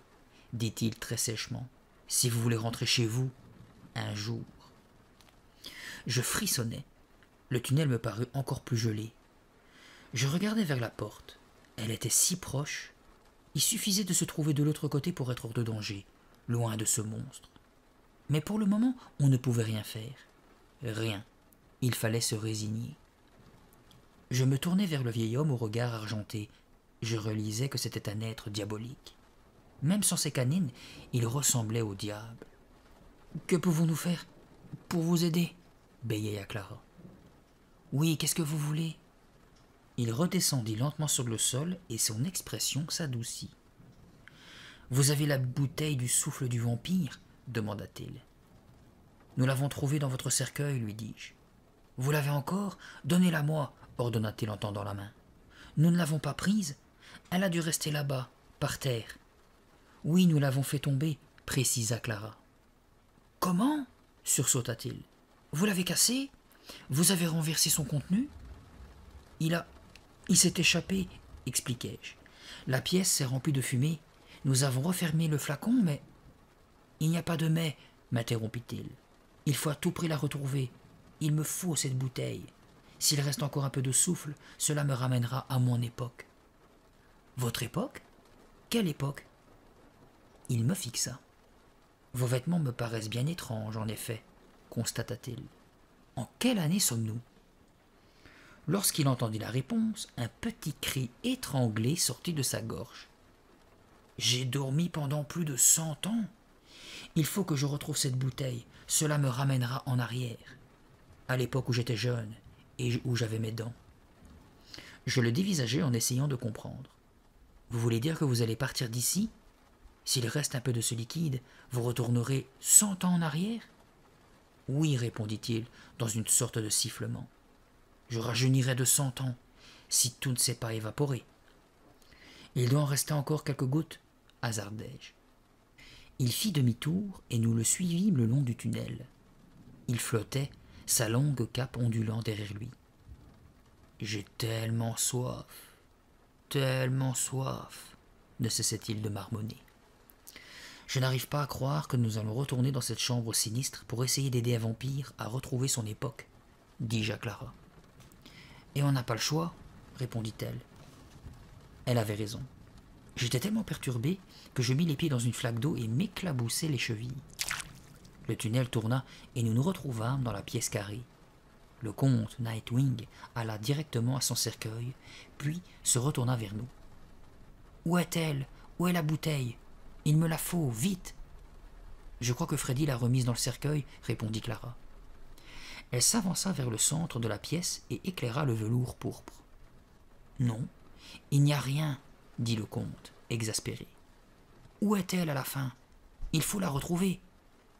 dit-il très sèchement, « si vous voulez rentrer chez vous, un jour. » Je frissonnais. Le tunnel me parut encore plus gelé. Je regardai vers la porte. Elle était si proche. Il suffisait de se trouver de l'autre côté pour être hors de danger, loin de ce monstre. Mais pour le moment, on ne pouvait rien faire. Rien. Il fallait se résigner. Je me tournai vers le vieil homme au regard argenté. Je réalisais que c'était un être diabolique. Même sans ses canines, il ressemblait au diable. « Que pouvons-nous faire pour vous aider ?» bégaya Clara. « Oui, qu'est-ce que vous voulez ?» Il redescendit lentement sur le sol et son expression s'adoucit. « Vous avez la bouteille du souffle du vampire ?» demanda-t-il. « Nous l'avons trouvée dans votre cercueil, lui dis-je. »« Vous l'avez encore? Donnez-la-moi » ordonna-t-il en tendant la main. « Nous ne l'avons pas prise. Elle a dû rester là-bas, par terre. »« Oui, nous l'avons fait tomber, » précisa Clara. « Comment ?» sursauta-t-il. « Vous l'avez cassée? Vous avez renversé son contenu ?»« Il s'est échappé, » expliquai-je. « La pièce s'est remplie de fumée. Nous avons refermé le flacon, mais... »« Il n'y a pas de mais, » m'interrompit-il. « Il faut à tout prix la retrouver. Il me faut cette bouteille. S'il reste encore un peu de souffle, cela me ramènera à mon époque. »« Votre époque? Quelle époque ?» Il me fixa. « Vos vêtements me paraissent bien étranges, en effet, » constata-t-il. « En quelle année sommes-nous » Lorsqu'il entendit la réponse, un petit cri étranglé sortit de sa gorge. « J'ai dormi pendant plus de 100 ans. Il faut que je retrouve cette bouteille. Cela me ramènera en arrière, à l'époque où j'étais jeune et où j'avais mes dents. » Je le dévisageai en essayant de comprendre. « Vous voulez dire que vous allez partir d'ici? S'il reste un peu de ce liquide, vous retournerez 100 ans en arrière ?»« Oui, répondit-il, dans une sorte de sifflement. Je rajeunirai de 100 ans, si tout ne s'est pas évaporé. »« Il doit en rester encore quelques gouttes, » hasardai-je. Il fit demi-tour et nous le suivîmes le long du tunnel. Il flottait, sa longue cape ondulant derrière lui. « J'ai tellement soif, ne cessait-il de marmonner. Je n'arrive pas à croire que nous allons retourner dans cette chambre sinistre pour essayer d'aider un vampire à retrouver son époque, dis-je à Clara. Et on n'a pas le choix, répondit-elle. Elle avait raison. J'étais tellement perturbé que je mis les pieds dans une flaque d'eau et m'éclaboussai les chevilles. Le tunnel tourna et nous nous retrouvâmes dans la pièce carrée. Le comte Nightwing alla directement à son cercueil, puis se retourna vers nous. « Où est-elle? Où est la bouteille? Il me la faut, vite !»« Je crois que Freddy l'a remise dans le cercueil, » répondit Clara. Elle s'avança vers le centre de la pièce et éclaira le velours pourpre. « Non, il n'y a rien, dit le comte, exaspéré. Où est-elle à la fin? Il faut la retrouver.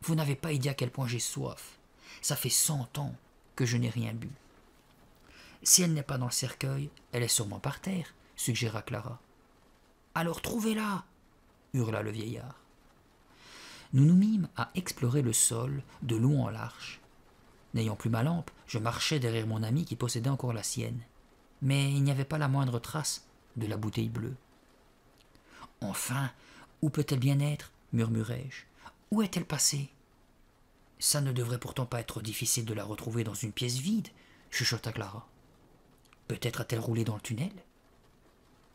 Vous n'avez pas idée à quel point j'ai soif. Ça fait 100 ans que je n'ai rien bu. Si elle n'est pas dans le cercueil, elle est sûrement par terre, suggéra Clara. Alors trouvez-la, hurla le vieillard. Nous nous mîmes à explorer le sol de long en large. N'ayant plus ma lampe, je marchais derrière mon ami qui possédait encore la sienne. Mais il n'y avait pas la moindre trace de la bouteille bleue. Enfin, où peut-elle bien être? Murmurai-je. Où est-elle passée? Ça ne devrait pourtant pas être difficile de la retrouver dans une pièce vide, chuchota Clara. Peut-être a-t-elle roulé dans le tunnel?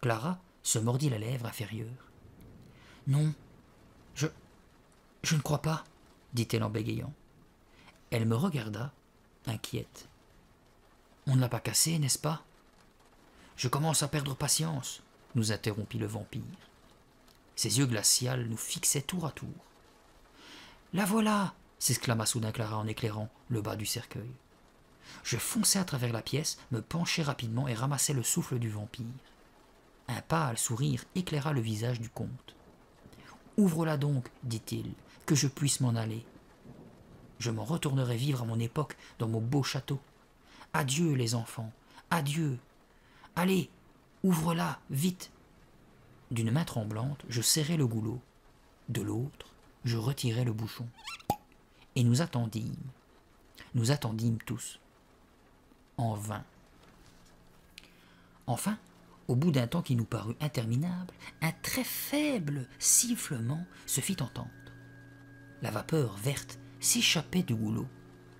Clara se mordit la lèvre inférieure. Non, je ne crois pas, dit-elle en bégayant. Elle me regarda, inquiète. On ne l'a pas cassée, n'est-ce pas? Je commence à perdre patience, nous interrompit le vampire. Ses yeux glaciaux nous fixaient tour à tour. La voilà, s'exclama soudain Clara en éclairant le bas du cercueil. Je fonçai à travers la pièce, me penchai rapidement et ramassai le souffle du vampire. Un pâle sourire éclaira le visage du comte. Ouvre-la donc, dit-il, que je puisse m'en aller. Je m'en retournerai vivre à mon époque dans mon beau château. Adieu, les enfants, adieu. Allez, ouvre-la, vite. D'une main tremblante, je serrai le goulot. De l'autre, je retirai le bouchon. Et nous attendîmes. Nous attendîmes tous. En vain. Enfin, au bout d'un temps qui nous parut interminable, un très faible sifflement se fit entendre. La vapeur verte s'échappait du goulot.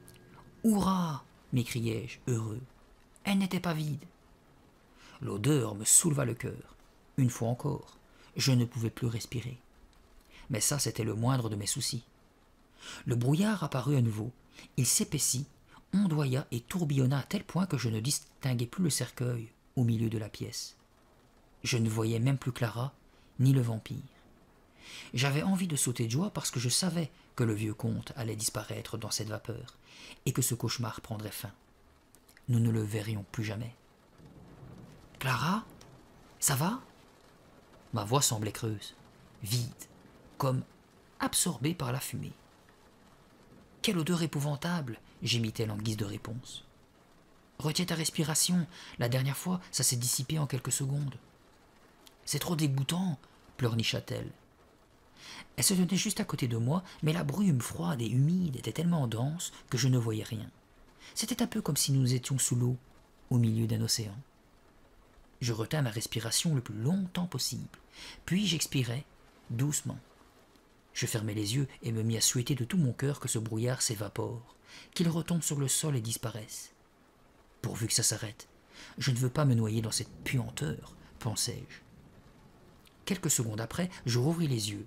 « Hurrah !» m'écriai-je, heureux. Elle n'était pas vide. L'odeur me souleva le cœur. Une fois encore, je ne pouvais plus respirer. Mais ça, c'était le moindre de mes soucis. Le brouillard apparut à nouveau. Il s'épaissit, ondoya et tourbillonna à tel point que je ne distinguais plus le cercueil au milieu de la pièce. Je ne voyais même plus Clara, ni le vampire. J'avais envie de sauter de joie parce que je savais que le vieux comte allait disparaître dans cette vapeur et que ce cauchemar prendrait fin. Nous ne le verrions plus jamais. « Clara, ça va ?» Ma voix semblait creuse, vide, comme absorbée par la fumée. « Quelle odeur épouvantable !» gémit-elle en guise de réponse. « Retiens ta respiration, la dernière fois, ça s'est dissipé en quelques secondes. »« C'est trop dégoûtant !» pleurnicha-t-elle. Elle se tenait juste à côté de moi, mais la brume froide et humide était tellement dense que je ne voyais rien. C'était un peu comme si nous étions sous l'eau, au milieu d'un océan. Je retins ma respiration le plus longtemps possible, puis j'expirai doucement. Je fermai les yeux et me mis à souhaiter de tout mon cœur que ce brouillard s'évapore, qu'il retombe sur le sol et disparaisse. Pourvu que ça s'arrête, je ne veux pas me noyer dans cette puanteur, pensai-je. Quelques secondes après, je rouvris les yeux.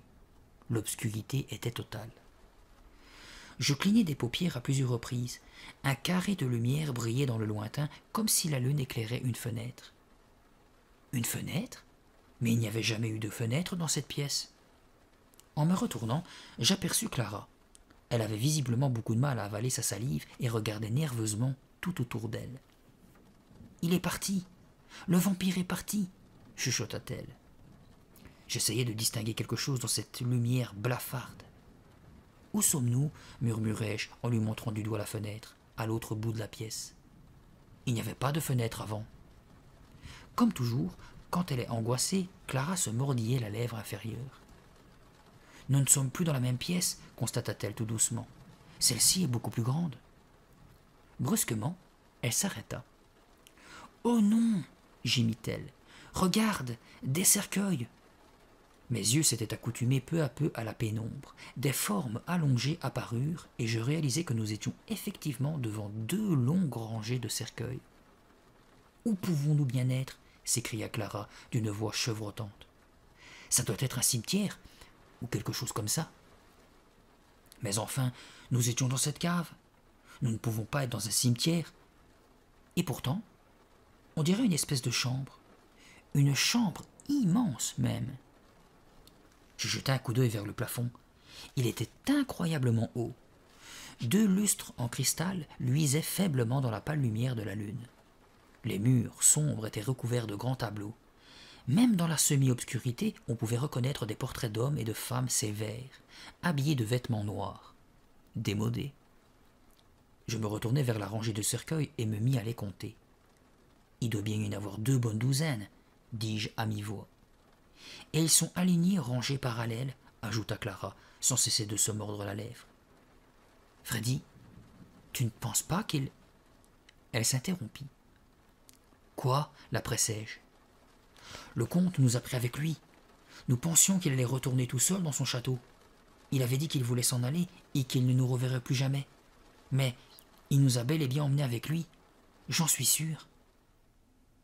L'obscurité était totale. Je clignai des paupières à plusieurs reprises. Un carré de lumière brillait dans le lointain, comme si la lune éclairait une fenêtre. Une fenêtre? Mais il n'y avait jamais eu de fenêtre dans cette pièce. En me retournant, j'aperçus Clara. Elle avait visiblement beaucoup de mal à avaler sa salive et regardait nerveusement tout autour d'elle. « Il est parti! Le vampire est parti !» chuchota-t-elle. J'essayais de distinguer quelque chose dans cette lumière blafarde. « Où sommes-nous » murmurai-je en lui montrant du doigt la fenêtre, à l'autre bout de la pièce. Il n'y avait pas de fenêtre avant. Comme toujours, quand elle est angoissée, Clara se mordillait la lèvre inférieure. « Nous ne sommes plus dans la même pièce, constata-t-elle tout doucement. Celle-ci est beaucoup plus grande. » Brusquement, elle s'arrêta. « Oh non !» gémit-elle. « Regarde, des cercueils !» Mes yeux s'étaient accoutumés peu à peu à la pénombre. Des formes allongées apparurent et je réalisai que nous étions effectivement devant 2 longues rangées de cercueils. « Où pouvons-nous bien être ?» s'écria Clara d'une voix chevrotante. « Ça doit être un cimetière ou quelque chose comme ça. » Mais enfin, nous étions dans cette cave. Nous ne pouvons pas être dans un cimetière. Et pourtant, on dirait une espèce de chambre. Une chambre immense même. Je jetai un coup d'œil vers le plafond. Il était incroyablement haut. 2 lustres en cristal luisaient faiblement dans la pâle lumière de la lune. Les murs sombres étaient recouverts de grands tableaux. Même dans la semi-obscurité, on pouvait reconnaître des portraits d'hommes et de femmes sévères, habillés de vêtements noirs, démodés. Je me retournai vers la rangée de cercueils et me mis à les compter. Il doit bien y en avoir 2 bonnes douzaines, dis-je à mi-voix. Et ils sont alignés, rangés parallèles, ajouta Clara, sans cesser de se mordre la lèvre. Freddy, tu ne penses pas qu'il... Elle s'interrompit. Quoi, la pressai-je. Le comte nous a pris avec lui. Nous pensions qu'il allait retourner tout seul dans son château. Il avait dit qu'il voulait s'en aller et qu'il ne nous reverrait plus jamais. Mais il nous a bel et bien emmenés avec lui. J'en suis sûr.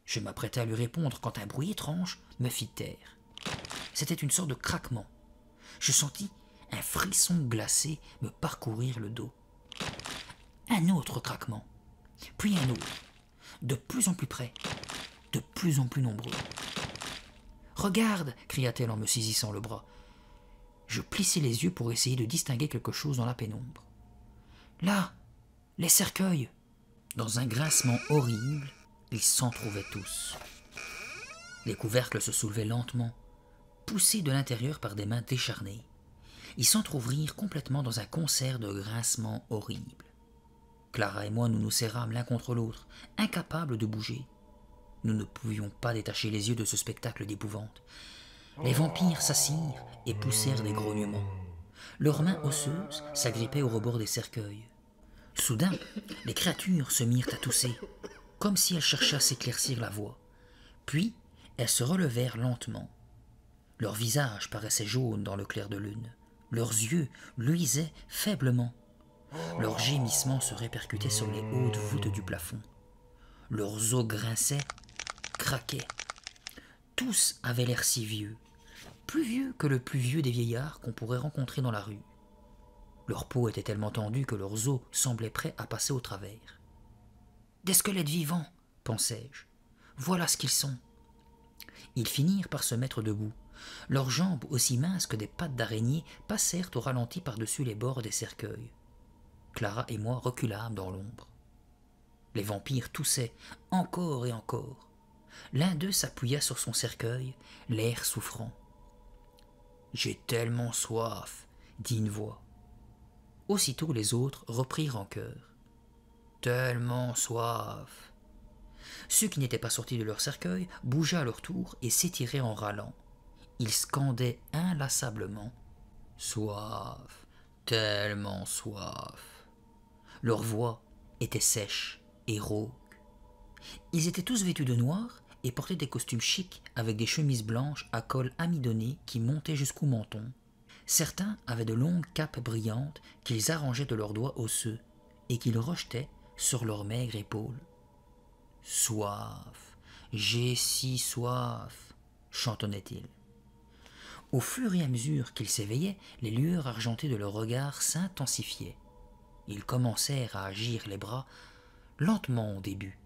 Je m'apprêtais à lui répondre quand un bruit étrange me fit taire. C'était une sorte de craquement. Je sentis un frisson glacé me parcourir le dos. Un autre craquement, puis un autre, de plus en plus près, de plus en plus nombreux. « Regarde !» cria-t-elle en me saisissant le bras. Je plissai les yeux pour essayer de distinguer quelque chose dans la pénombre. « Là, les cercueils !» Dans un grincement horrible, ils s'entrouvaient tous. Les couvercles se soulevaient lentement, poussés de l'intérieur par des mains décharnées. Ils s'entr'ouvrirent complètement dans un concert de grincements horribles. Clara et moi nous nous serrâmes l'un contre l'autre, incapables de bouger. Nous ne pouvions pas détacher les yeux de ce spectacle d'épouvante. Les vampires s'assirent et poussèrent des grognements. Leurs mains osseuses s'agrippaient au rebord des cercueils. Soudain, les créatures se mirent à tousser, comme si elles cherchaient à s'éclaircir la voix. Puis, elles se relevèrent lentement. Leurs visages paraissaient jaunes dans le clair de lune. Leurs yeux luisaient faiblement. Leurs gémissements se répercutaient sur les hautes voûtes du plafond. Leurs os grinçaient, craquaient. Tous avaient l'air si vieux, plus vieux que le plus vieux des vieillards qu'on pourrait rencontrer dans la rue. Leur peau était tellement tendue que leurs os semblaient prêts à passer au travers. « Des squelettes vivants, pensai-je. Voilà ce qu'ils sont. » Ils finirent par se mettre debout. Leurs jambes, aussi minces que des pattes d'araignée, passèrent au ralenti par-dessus les bords des cercueils. Clara et moi reculâmes dans l'ombre. Les vampires toussaient encore et encore. L'un d'eux s'appuya sur son cercueil, l'air souffrant. « J'ai tellement soif !» dit une voix. Aussitôt les autres reprirent en chœur. « Tellement soif !» Ceux qui n'étaient pas sortis de leur cercueil bougeaient à leur tour et s'étiraient en râlant. Ils scandaient inlassablement « Soif, tellement soif !» Leurs voix étaient sèches et rauques. Ils étaient tous vêtus de noir et portaient des costumes chics avec des chemises blanches à col amidonné qui montaient jusqu'au menton. Certains avaient de longues capes brillantes qu'ils arrangeaient de leurs doigts osseux et qu'ils rejetaient sur leurs maigres épaules. « Soif, j'ai si soif !» chantonnait-ils. Au fur et à mesure qu'ils s'éveillaient, les lueurs argentées de leurs regards s'intensifiaient. Ils commencèrent à agir les bras, lentement au début.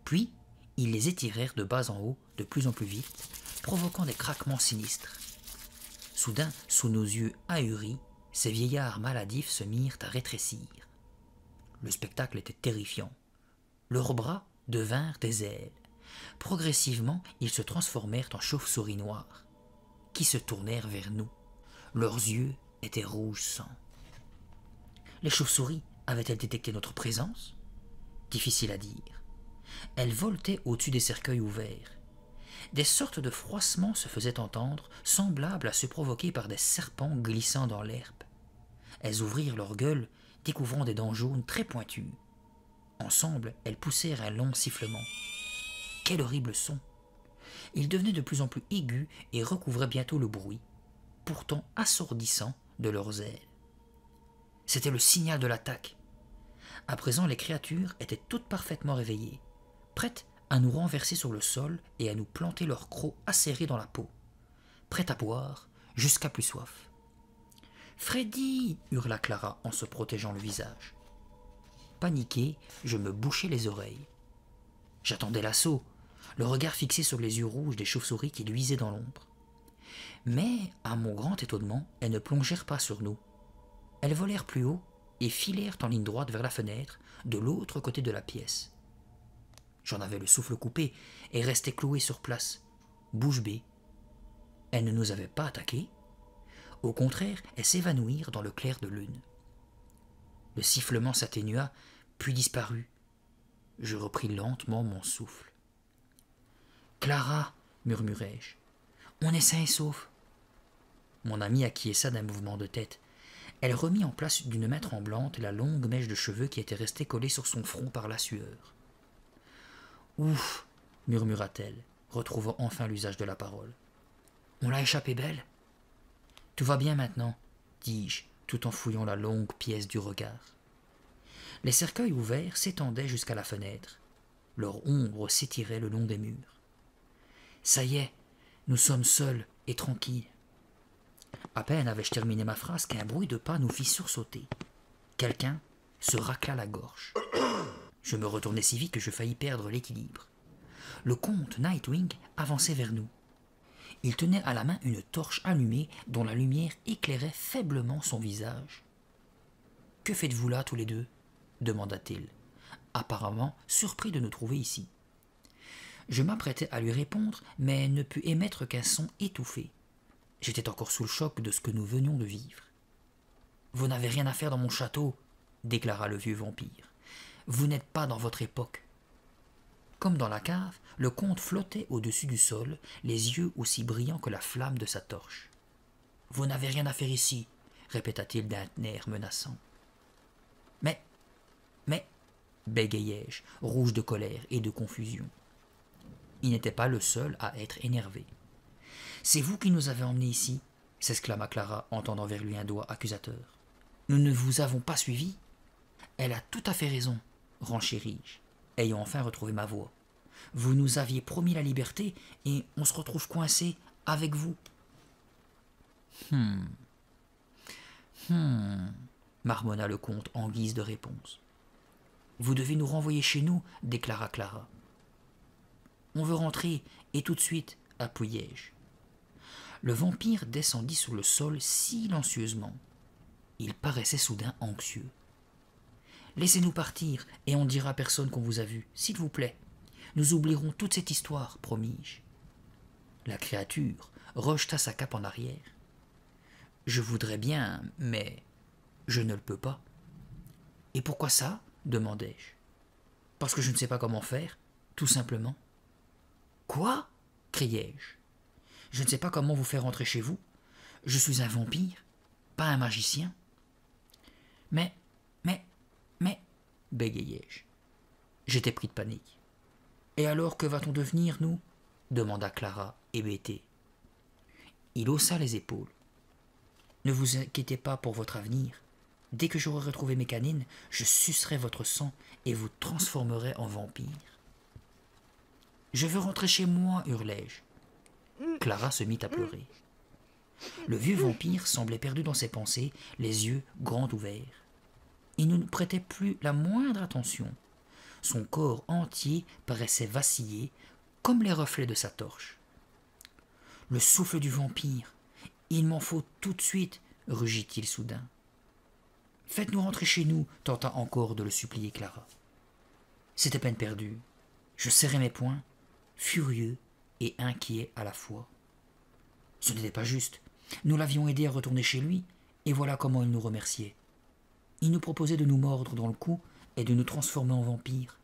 Puis, ils les étirèrent de bas en haut, de plus en plus vite, provoquant des craquements sinistres. Soudain, sous nos yeux ahuris, ces vieillards maladifs se mirent à rétrécir. Le spectacle était terrifiant. Leurs bras devinrent des ailes. Progressivement, ils se transformèrent en chauves-souris noires, qui se tournèrent vers nous. Leurs yeux étaient rouge sang. Les chauves-souris avaient-elles détecté notre présence? Difficile à dire. Elles voletaient au-dessus des cercueils ouverts. Des sortes de froissements se faisaient entendre, semblables à ceux provoqués par des serpents glissant dans l'herbe. Elles ouvrirent leur gueule, découvrant des dents jaunes très pointues. Ensemble, elles poussèrent un long sifflement. Quel horrible son! Il devenait de plus en plus aigu et recouvrait bientôt le bruit, pourtant assourdissant, de leurs ailes. C'était le signal de l'attaque. À présent, les créatures étaient toutes parfaitement réveillées, prêtes à nous renverser sur le sol et à nous planter leurs crocs acérés dans la peau, prêtes à boire jusqu'à plus soif. « Freddy !» hurla Clara en se protégeant le visage. Paniqué, je me bouchai les oreilles. J'attendais l'assaut, le regard fixé sur les yeux rouges des chauves-souris qui luisaient dans l'ombre. Mais, à mon grand étonnement, elles ne plongèrent pas sur nous. Elles volèrent plus haut et filèrent en ligne droite vers la fenêtre, de l'autre côté de la pièce. J'en avais le souffle coupé et restais cloué sur place, bouche bée. Elles ne nous avaient pas attaqués. Au contraire, elles s'évanouirent dans le clair de lune. Le sifflement s'atténua, puis disparut. Je repris lentement mon souffle. « Clara, murmurai-je, on est sain et sauf. » Mon amie acquiesça d'un mouvement de tête. Elle remit en place d'une main tremblante la longue mèche de cheveux qui était restée collée sur son front par la sueur. « Ouf !» murmura-t-elle, retrouvant enfin l'usage de la parole. « On l'a échappé belle ?» « Tout va bien maintenant, dis-je, tout en fouillant la longue pièce du regard. Les cercueils ouverts s'étendaient jusqu'à la fenêtre. Leur ombre s'étirait le long des murs. Ça y est, nous sommes seuls et tranquilles. À peine avais-je terminé ma phrase qu'un bruit de pas nous fit sursauter. Quelqu'un se racla la gorge. Je me retournai si vite que je faillis perdre l'équilibre. Le comte Nightwing avançait vers nous. Il tenait à la main une torche allumée dont la lumière éclairait faiblement son visage. « Que faites-vous là, tous les deux » demanda-t-il, apparemment surpris de nous trouver ici. Je m'apprêtais à lui répondre, mais ne pus émettre qu'un son étouffé. J'étais encore sous le choc de ce que nous venions de vivre. « Vous n'avez rien à faire dans mon château » déclara le vieux vampire. « Vous n'êtes pas dans votre époque. » Comme dans la cave, le comte flottait au-dessus du sol, les yeux aussi brillants que la flamme de sa torche. « Vous n'avez rien à faire ici, » répéta-t-il d'un air menaçant. « Mais, bégayai-je, rouge de colère et de confusion. Il n'était pas le seul à être énervé. « C'est vous qui nous avez emmenés ici » s'exclama Clara en tendant vers lui un doigt accusateur. « Nous ne vous avons pas suivi ?» « Elle a tout à fait raison, renchéris-je, ayant enfin retrouvé ma voix. Vous nous aviez promis la liberté et on se retrouve coincé avec vous. » marmonna le comte en guise de réponse. « Vous devez nous renvoyer chez nous, déclara Clara. On veut rentrer, et tout de suite, appuyai-je. Le vampire descendit sur le sol silencieusement. Il paraissait soudain anxieux. « Laissez-nous partir, et on ne dira à personne qu'on vous a vu, s'il vous plaît. Nous oublierons toute cette histoire, promis-je. » La créature rejeta sa cape en arrière. « Je voudrais bien, mais je ne le peux pas. »« Et pourquoi ça ?» demandai-je. « Parce que je ne sais pas comment faire, tout simplement. »« Quoi ?» criai-je. « Je ne sais pas comment vous faire rentrer chez vous. Je suis un vampire, pas un magicien. »« Mais, bégayai-je. J'étais pris de panique. « Et alors, que va-t-on devenir, nous ?» demanda Clara, hébétée. Il haussa les épaules. « Ne vous inquiétez pas pour votre avenir. Dès que j'aurai retrouvé mes canines, je sucerai votre sang et vous transformerai en vampire. »« Je veux rentrer chez moi, hurlai-je. Clara se mit à pleurer. Le vieux vampire semblait perdu dans ses pensées, les yeux grands ouverts. Il ne nous prêtait plus la moindre attention. Son corps entier paraissait vaciller, comme les reflets de sa torche. « Le souffle du vampire, il m'en faut tout de suite, » rugit-il soudain. « Faites-nous rentrer chez nous, » tenta encore de le supplier Clara. C'était peine perdue. Je serrai mes poings, furieux et inquiet à la fois. Ce n'était pas juste. Nous l'avions aidé à retourner chez lui, et voilà comment il nous remerciait. Il nous proposait de nous mordre dans le cou et de nous transformer en vampires.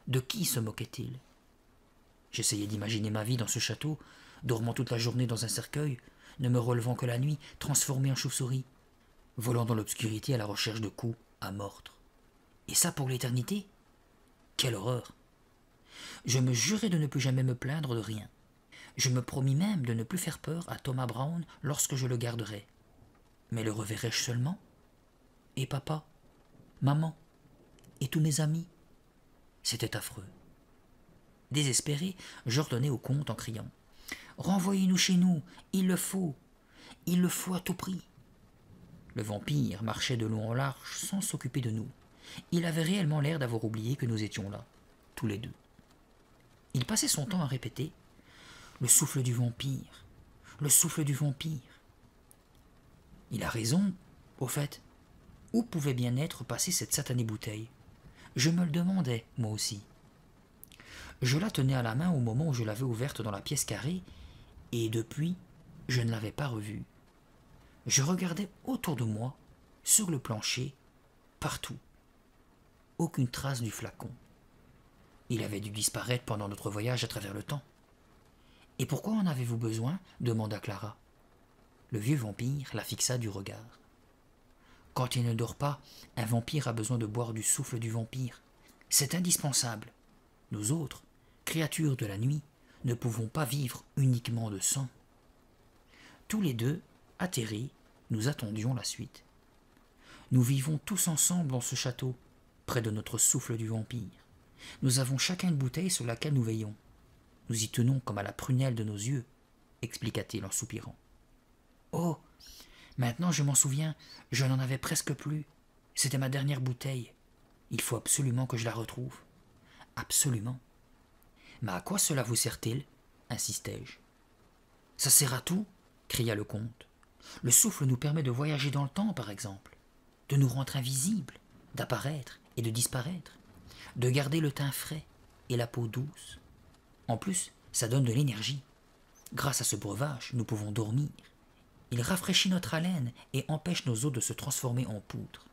De qui se moquait-il? J'essayais d'imaginer ma vie dans ce château, dormant toute la journée dans un cercueil, ne me relevant que la nuit, transformé en chauve-souris, volant dans l'obscurité à la recherche de coups à mordre. Et ça pour l'éternité? Quelle horreur! Je me jurai de ne plus jamais me plaindre de rien. Je me promis même de ne plus faire peur à Thomas Brown lorsque je le garderais. Mais le reverrai-je seulement? Et papa, maman, et tous mes amis? C'était affreux. Désespéré, j'ordonnai au comte en criant « Renvoyez-nous chez nous, il le faut à tout prix !» Le vampire marchait de long en large sans s'occuper de nous. Il avait réellement l'air d'avoir oublié que nous étions là, tous les deux. Il passait son temps à répéter « Le souffle du vampire, le souffle du vampire !» Il a raison, au fait. Où pouvait bien être passée cette satanée bouteille? Je me le demandais, moi aussi. Je la tenais à la main au moment où je l'avais ouverte dans la pièce carrée, et depuis, je ne l'avais pas revue. Je regardais autour de moi, sur le plancher, partout. Aucune trace du flacon. Il avait dû disparaître pendant notre voyage à travers le temps. Et pourquoi en avez-vous besoin? Demanda Clara. Le vieux vampire la fixa du regard. Quand il ne dort pas, un vampire a besoin de boire du souffle du vampire. C'est indispensable. Nous autres, créatures de la nuit, ne pouvons pas vivre uniquement de sang. Tous les deux, atterrés, nous attendions la suite. Nous vivons tous ensemble dans ce château, près de notre souffle du vampire. Nous avons chacun une bouteille sur laquelle nous veillons. Nous y tenons comme à la prunelle de nos yeux, expliqua-t-il en soupirant. Oh, maintenant je m'en souviens, je n'en avais presque plus. C'était ma dernière bouteille. Il faut absolument que je la retrouve. Absolument. Mais à quoi cela vous sert-il? Insistai-je. Ça sert à tout, cria le comte. Le souffle nous permet de voyager dans le temps, par exemple, de nous rendre invisibles, d'apparaître et de disparaître, de garder le teint frais et la peau douce. En plus, ça donne de l'énergie. Grâce à ce breuvage, nous pouvons dormir. Il rafraîchit notre haleine et empêche nos os de se transformer en poudre.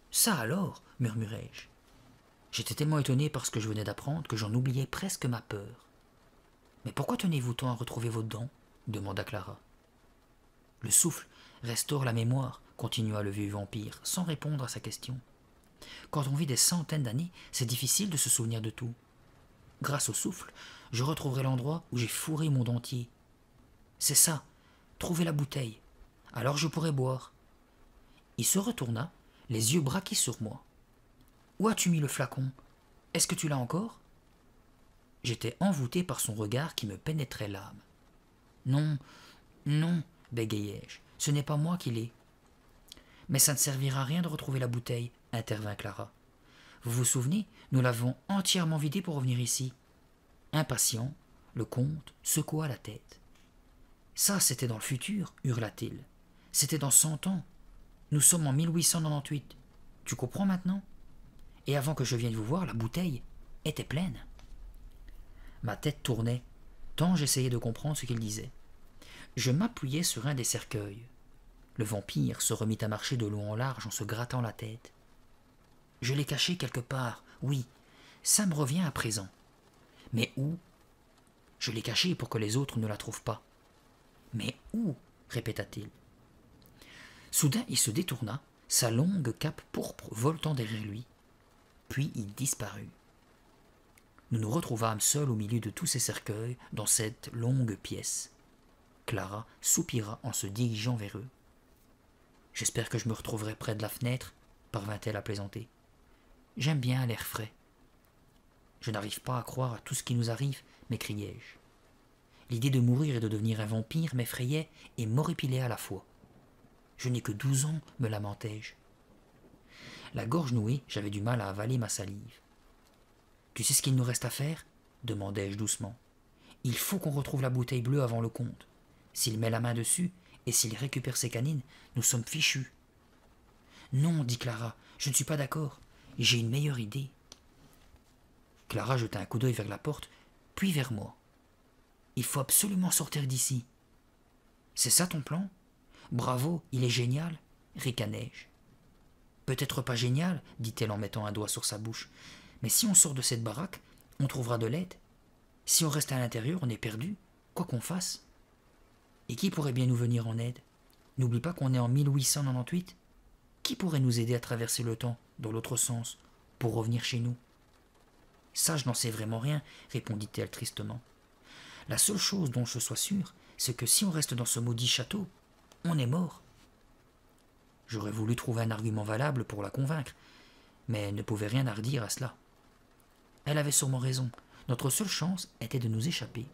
Ça alors, murmurai-je. J'étais tellement étonné par ce que je venais d'apprendre que j'en oubliais presque ma peur. Mais pourquoi tenez-vous tant à retrouver vos dents? Demanda Clara. Le souffle restaure la mémoire, continua le vieux vampire, sans répondre à sa question. Quand on vit des centaines d'années, c'est difficile de se souvenir de tout. Grâce au souffle, je retrouverai l'endroit où j'ai fourré mon dentier. C'est ça, trouver la bouteille. Alors je pourrai boire. Il se retourna, les yeux braqués sur moi. Où as-tu mis le flacon? Est-ce que tu l'as encore? J'étais envoûté par son regard qui me pénétrait l'âme. Non, non, bégayai-je, ce n'est pas moi qui l'ai. Mais ça ne servira à rien de retrouver la bouteille, intervint Clara. Vous vous souvenez, nous l'avons entièrement vidée pour revenir ici. Impatient, le comte secoua la tête. Ça, c'était dans le futur, hurla-t-il. C'était dans 100 ans. Nous sommes en 1898. Tu comprends maintenant? Et avant que je vienne vous voir, la bouteille était pleine. Ma tête tournait, tant j'essayais de comprendre ce qu'il disait. Je m'appuyai sur un des cercueils. Le vampire se remit à marcher de long en large en se grattant la tête. Je l'ai caché quelque part, oui, ça me revient à présent. Mais où? Je l'ai caché pour que les autres ne la trouvent pas. Mais où? Répéta-t-il. Soudain il se détourna, sa longue cape pourpre voltant derrière lui. Puis il disparut. Nous nous retrouvâmes seuls au milieu de tous ces cercueils dans cette longue pièce. Clara soupira en se dirigeant vers eux. « J'espère que je me retrouverai près de la fenêtre, » parvint-elle à plaisanter. « J'aime bien l'air frais. »« Je n'arrive pas à croire à tout ce qui nous arrive, » m'écriai-je. L'idée de mourir et de devenir un vampire m'effrayait et m'horripilait à la fois. « Je n'ai que 12 ans, » me lamentai-je. La gorge nouée, j'avais du mal à avaler ma salive. « Tu sais ce qu'il nous reste à faire ?» demandai-je doucement. « Il faut qu'on retrouve la bouteille bleue avant le comte. S'il met la main dessus, et s'il récupère ses canines, nous sommes fichus. »« Non, dit Clara, je ne suis pas d'accord. J'ai une meilleure idée. » Clara jeta un coup d'œil vers la porte, puis vers moi. « Il faut absolument sortir d'ici. »« C'est ça ton plan? Bravo, il est génial, » ricanai-je. « Peut-être pas génial, dit-elle en mettant un doigt sur sa bouche, mais si on sort de cette baraque, on trouvera de l'aide. Si on reste à l'intérieur, on est perdu, quoi qu'on fasse. Et qui pourrait bien nous venir en aide? N'oublie pas qu'on est en 1898. Qui pourrait nous aider à traverser le temps, dans l'autre sens, pour revenir chez nous? Ça, je n'en sais vraiment rien, répondit-elle tristement. La seule chose dont je sois sûr, c'est que si on reste dans ce maudit château, on est mort. J'aurais voulu trouver un argument valable pour la convaincre, mais elle ne pouvait rien hardir à cela. Elle avait sûrement raison. Notre seule chance était de nous échapper.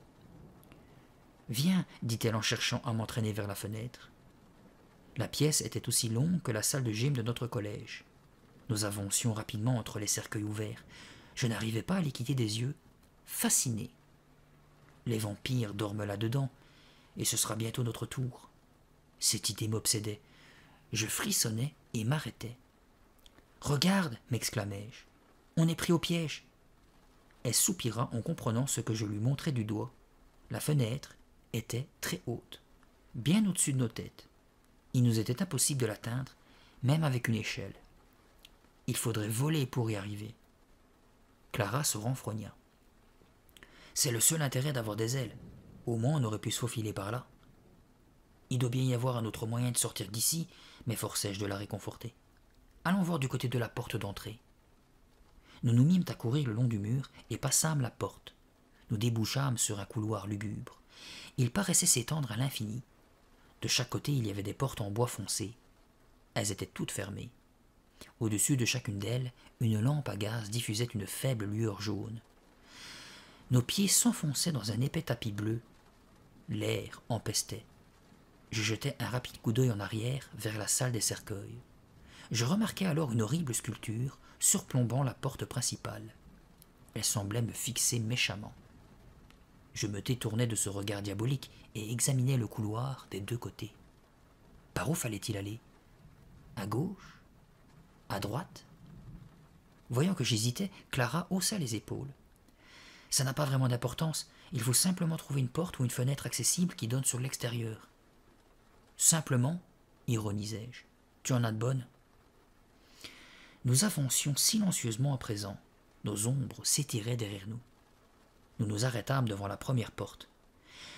« Viens, dit-elle en cherchant à m'entraîner vers la fenêtre. La pièce était aussi longue que la salle de gym de notre collège. Nous avancions rapidement entre les cercueils ouverts. Je n'arrivais pas à les quitter des yeux, fasciné. Les vampires dorment là-dedans, et ce sera bientôt notre tour. Cette idée m'obsédait. Je frissonnais et m'arrêtais. « Regarde » m'exclamai-je, « on est pris au piège !» Elle soupira en comprenant ce que je lui montrais du doigt. La fenêtre était très haute, bien au-dessus de nos têtes. Il nous était impossible de l'atteindre, même avec une échelle. Il faudrait voler pour y arriver. Clara se renfrogna. « C'est le seul intérêt d'avoir des ailes. Au moins on aurait pu se faufiler par là. »« Il doit bien y avoir un autre moyen de sortir d'ici, » m'efforçai-je de la réconforter. « Allons voir du côté de la porte d'entrée. » Nous nous mîmes à courir le long du mur et passâmes la porte. Nous débouchâmes sur un couloir lugubre. Il paraissait s'étendre à l'infini. De chaque côté, il y avait des portes en bois foncé. Elles étaient toutes fermées. Au-dessus de chacune d'elles, une lampe à gaz diffusait une faible lueur jaune. Nos pieds s'enfonçaient dans un épais tapis bleu. L'air empestait. Je jetai un rapide coup d'œil en arrière vers la salle des cercueils. Je remarquai alors une horrible sculpture surplombant la porte principale. Elle semblait me fixer méchamment. Je me détournai de ce regard diabolique et examinai le couloir des deux côtés. Par où fallait-il aller? À gauche? À droite? Voyant que j'hésitais, Clara haussa les épaules. « Ça n'a pas vraiment d'importance, il faut simplement trouver une porte ou une fenêtre accessible qui donne sur l'extérieur. »« Simplement » ironisai-je. « Tu en as de bonnes ?» Nous avancions silencieusement à présent. Nos ombres s'étiraient derrière nous. Nous nous arrêtâmes devant la première porte.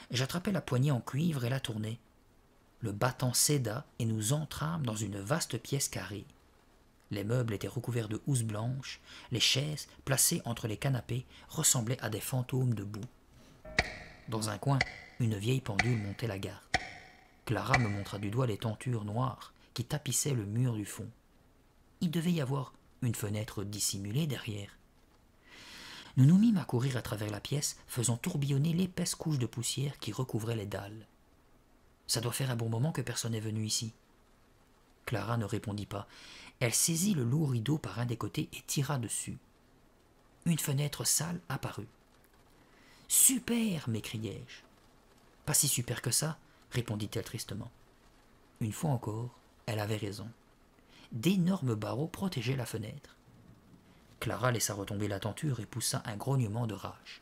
J'attrapai la poignée en cuivre et la tournai. Le battant céda et nous entrâmes dans une vaste pièce carrée. Les meubles étaient recouverts de housse blanche, les chaises, placées entre les canapés, ressemblaient à des fantômes debout. Dans un coin, une vieille pendule montait la garde. Clara me montra du doigt les tentures noires qui tapissaient le mur du fond. Il devait y avoir une fenêtre dissimulée derrière. Nous nous mîmes à courir à travers la pièce, faisant tourbillonner l'épaisse couche de poussière qui recouvrait les dalles. « Ça doit faire un bon moment que personne n'est venu ici. » Clara ne répondit pas. Elle saisit le lourd rideau par un des côtés et tira dessus. Une fenêtre sale apparut. « Super !» m'écriai-je. « Pas si super que ça, » répondit-elle tristement. Une fois encore, elle avait raison. D'énormes barreaux protégeaient la fenêtre. Clara laissa retomber la tenture et poussa un grognement de rage.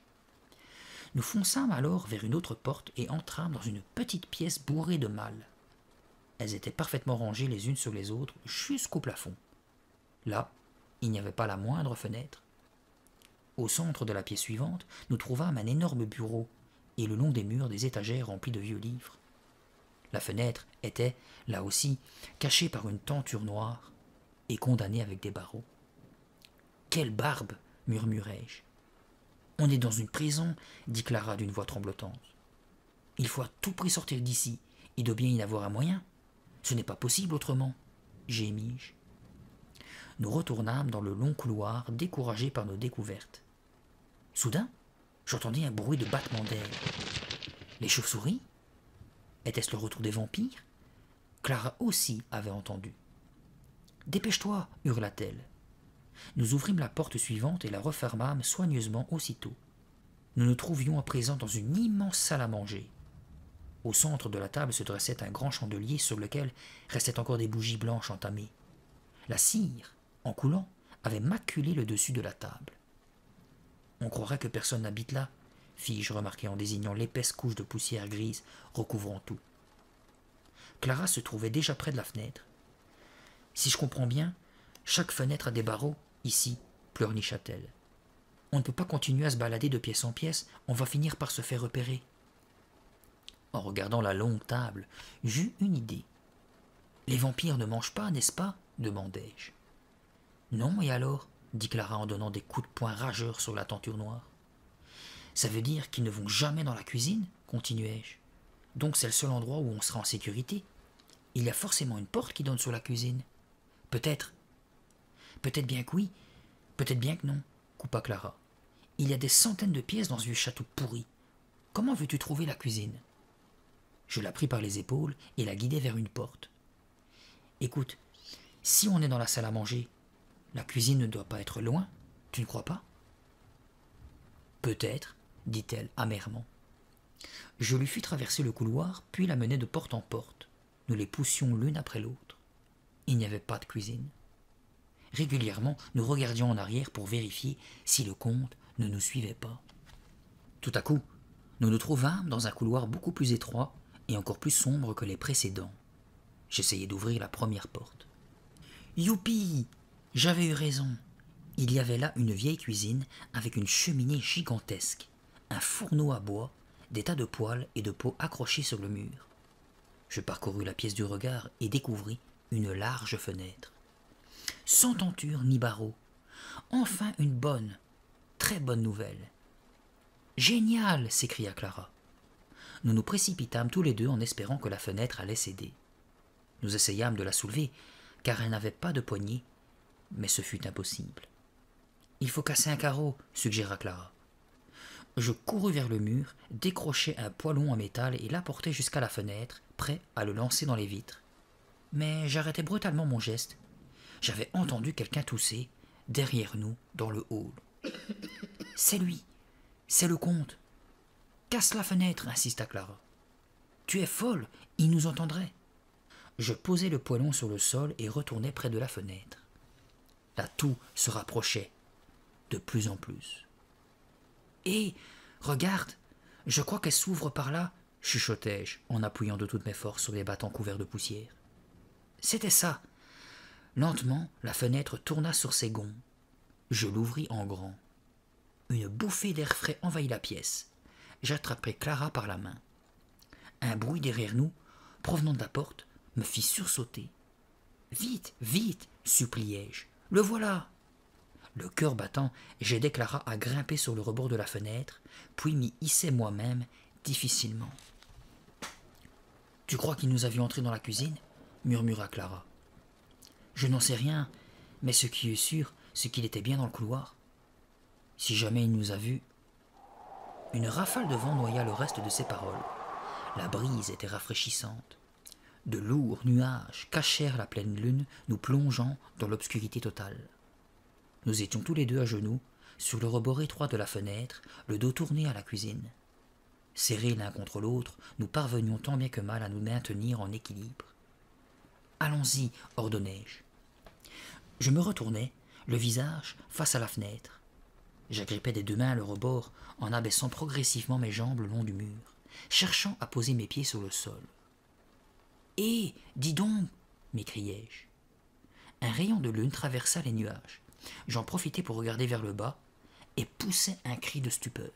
Nous fonçâmes alors vers une autre porte et entrâmes dans une petite pièce bourrée de malles. Elles étaient parfaitement rangées les unes sur les autres jusqu'au plafond. Là, il n'y avait pas la moindre fenêtre. Au centre de la pièce suivante, nous trouvâmes un énorme bureau et le long des murs des étagères remplies de vieux livres. La fenêtre était, là aussi, cachée par une tenture noire et condamnée avec des barreaux. « Quelle barbe !» murmurai-je. « On est dans une prison, » dit Clara d'une voix tremblotante. « Il faut à tout prix sortir d'ici. Il doit bien y avoir un moyen. Ce n'est pas possible autrement, » gémis-je. Nous retournâmes dans le long couloir, découragés par nos découvertes. Soudain, j'entendis un bruit de battement d'aile. Les chauves-souris? Était-ce le retour des vampires? Clara aussi avait entendu. « Dépêche-toi » hurla-t-elle. Nous ouvrîmes la porte suivante et la refermâmes soigneusement aussitôt. Nous nous trouvions à présent dans une immense salle à manger. Au centre de la table se dressait un grand chandelier sur lequel restaient encore des bougies blanches entamées. La cire, en coulant, avait maculé le dessus de la table. « On croirait que personne n'habite là, » fis-je remarquer en désignant l'épaisse couche de poussière grise recouvrant tout. Clara se trouvait déjà près de la fenêtre. « Si je comprends bien, chaque fenêtre a des barreaux, ici, » pleurnicha-t-elle. « On ne peut pas continuer à se balader de pièce en pièce, on va finir par se faire repérer. » En regardant la longue table, j'eus une idée. « Les vampires ne mangent pas, n'est-ce pas ?» demandai-je. « Non, et alors ?» dit Clara en donnant des coups de poing rageurs sur la tenture noire. « Ça veut dire qu'ils ne vont jamais dans la cuisine ?» continuai-je. « Donc c'est le seul endroit où on sera en sécurité. Il y a forcément une porte qui donne sur la cuisine. »« Peut-être. Peut-être bien que oui, peut-être bien que non, » coupa Clara. « Il y a des centaines de pièces dans ce vieux château pourri. Comment veux-tu trouver la cuisine ?» Je la pris par les épaules et la guidai vers une porte. « Écoute, si on est dans la salle à manger, la cuisine ne doit pas être loin, tu ne crois pas ?»« Peut-être, » dit-elle amèrement. Je lui fis traverser le couloir, puis la menai de porte en porte. Nous les poussions l'une après l'autre. Il n'y avait pas de cuisine. Régulièrement, nous regardions en arrière pour vérifier si le comte ne nous suivait pas. Tout à coup, nous nous trouvâmes dans un couloir beaucoup plus étroit et encore plus sombre que les précédents. J'essayai d'ouvrir la première porte. Youpi! J'avais eu raison. Il y avait là une vieille cuisine avec une cheminée gigantesque, un fourneau à bois, des tas de poêles et de pots accrochés sur le mur. Je parcourus la pièce du regard et découvris une large fenêtre. Sans tenture ni barreaux. Enfin une bonne, très bonne nouvelle. Génial! S'écria Clara. Nous nous précipitâmes tous les deux en espérant que la fenêtre allait céder. Nous essayâmes de la soulever, car elle n'avait pas de poignée, mais ce fut impossible. Il faut casser un carreau, suggéra Clara. Je courus vers le mur, décrochai un poêlon en métal et l'apportai jusqu'à la fenêtre, prêt à le lancer dans les vitres. Mais j'arrêtai brutalement mon geste. J'avais entendu quelqu'un tousser, derrière nous, dans le hall. C'est lui, c'est le comte. Casse la fenêtre, insista Clara. Tu es folle, il nous entendrait. Je posai le poêlon sur le sol et retournai près de la fenêtre. La toux se rapprochait, de plus en plus. Hé, regarde, je crois qu'elle s'ouvre par là, chuchotai-je en appuyant de toutes mes forces sur les battants couverts de poussière. C'était ça. Lentement, la fenêtre tourna sur ses gonds. Je l'ouvris en grand. Une bouffée d'air frais envahit la pièce. J'attrapai Clara par la main. Un bruit derrière nous, provenant de la porte, me fit sursauter. Vite, vite, suppliai-je. Le voilà. Le cœur battant, j'aidai Clara à grimper sur le rebord de la fenêtre, puis m'y hissai moi-même, difficilement. Tu crois qu'il nous a vus entrer dans la cuisine? Murmura Clara. Je n'en sais rien, mais ce qui est sûr, c'est qu'il était bien dans le couloir. Si jamais il nous a vus. Une rafale de vent noya le reste de ses paroles. La brise était rafraîchissante. De lourds nuages cachèrent la pleine lune, nous plongeant dans l'obscurité totale. Nous étions tous les deux à genoux, sur le rebord étroit de la fenêtre, le dos tourné à la cuisine. Serrés l'un contre l'autre, nous parvenions tant bien que mal à nous maintenir en équilibre. « Allons-y » ordonnai-je. Je me retournai, le visage face à la fenêtre. J'agrippais des deux mains le rebord en abaissant progressivement mes jambes le long du mur, cherchant à poser mes pieds sur le sol. « Hé, dis donc » m'écriai-je. Un rayon de lune traversa les nuages. J'en profitai pour regarder vers le bas et poussai un cri de stupeur.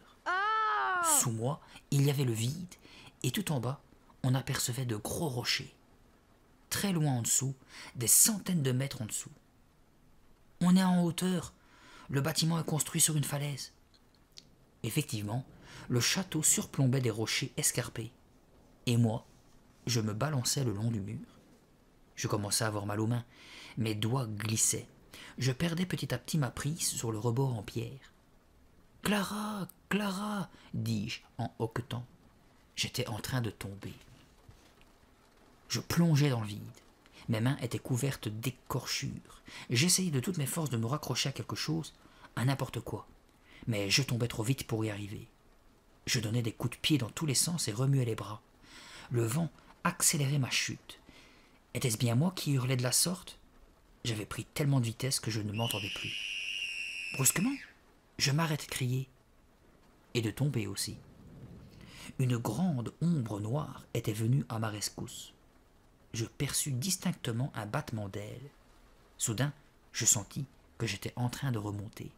Sous moi, il y avait le vide, et tout en bas, on apercevait de gros rochers. Très loin en dessous, des centaines de mètres en dessous. On est en hauteur, le bâtiment est construit sur une falaise. Effectivement, le château surplombait des rochers escarpés, et moi, je me balançais le long du mur. Je commençais à avoir mal aux mains, mes doigts glissaient. Je perdais petit à petit ma prise sur le rebord en pierre. « Clara, Clara !» dis-je en hoquetant. J'étais en train de tomber. Je plongeais dans le vide. Mes mains étaient couvertes d'écorchures. J'essayais de toutes mes forces de me raccrocher à quelque chose, à n'importe quoi. Mais je tombais trop vite pour y arriver. Je donnais des coups de pied dans tous les sens et remuais les bras. Le vent accélérait ma chute. Était-ce bien moi qui hurlais de la sorte? J'avais pris tellement de vitesse que je ne m'entendais plus. Brusquement, je m'arrête de crier. Et de tomber aussi. Une grande ombre noire était venue à ma rescousse. Je perçus distinctement un battement d'ailes. Soudain, je sentis que j'étais en train de remonter.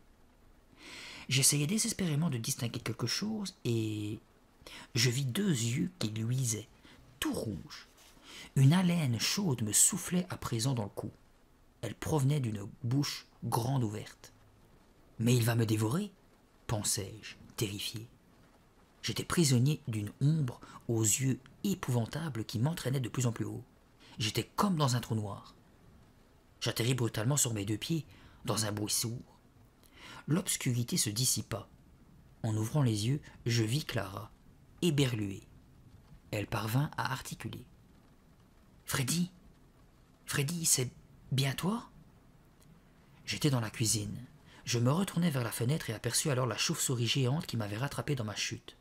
J'essayais désespérément de distinguer quelque chose et je vis deux yeux qui luisaient, tout rouges. Une haleine chaude me soufflait à présent dans le cou. Elle provenait d'une bouche grande ouverte. « Mais il va me dévorer !» pensai-je, terrifié. J'étais prisonnier d'une ombre aux yeux épouvantables qui m'entraînait de plus en plus haut. J'étais comme dans un trou noir. J'atterris brutalement sur mes deux pieds, dans un bruit sourd. L'obscurité se dissipa. En ouvrant les yeux, je vis Clara, éberluée. Elle parvint à articuler. « Freddy, Freddy, c'est bien toi ?» J'étais dans la cuisine. Je me retournai vers la fenêtre et aperçus alors la chauve-souris géante qui m'avait rattrapé dans ma chute.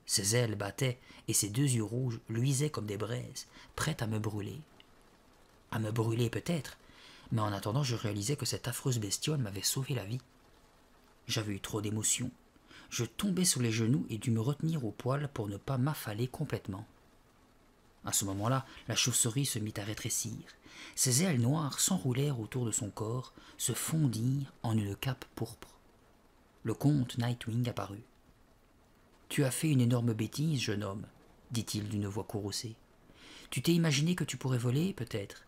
Ses ailes battaient et ses deux yeux rouges luisaient comme des braises, prêtes à me brûler. À me brûler peut-être, mais en attendant je réalisais que cette affreuse bestiole m'avait sauvé la vie. J'avais eu trop d'émotions. Je tombai sur les genoux et dus me retenir au poil pour ne pas m'affaler complètement. À ce moment-là, la chauve-souris se mit à rétrécir. Ses ailes noires s'enroulèrent autour de son corps, se fondirent en une cape pourpre. Le comte Nightwing apparut. « Tu as fait une énorme bêtise, jeune homme, dit-il d'une voix courroucée. Tu t'es imaginé que tu pourrais voler, peut-être.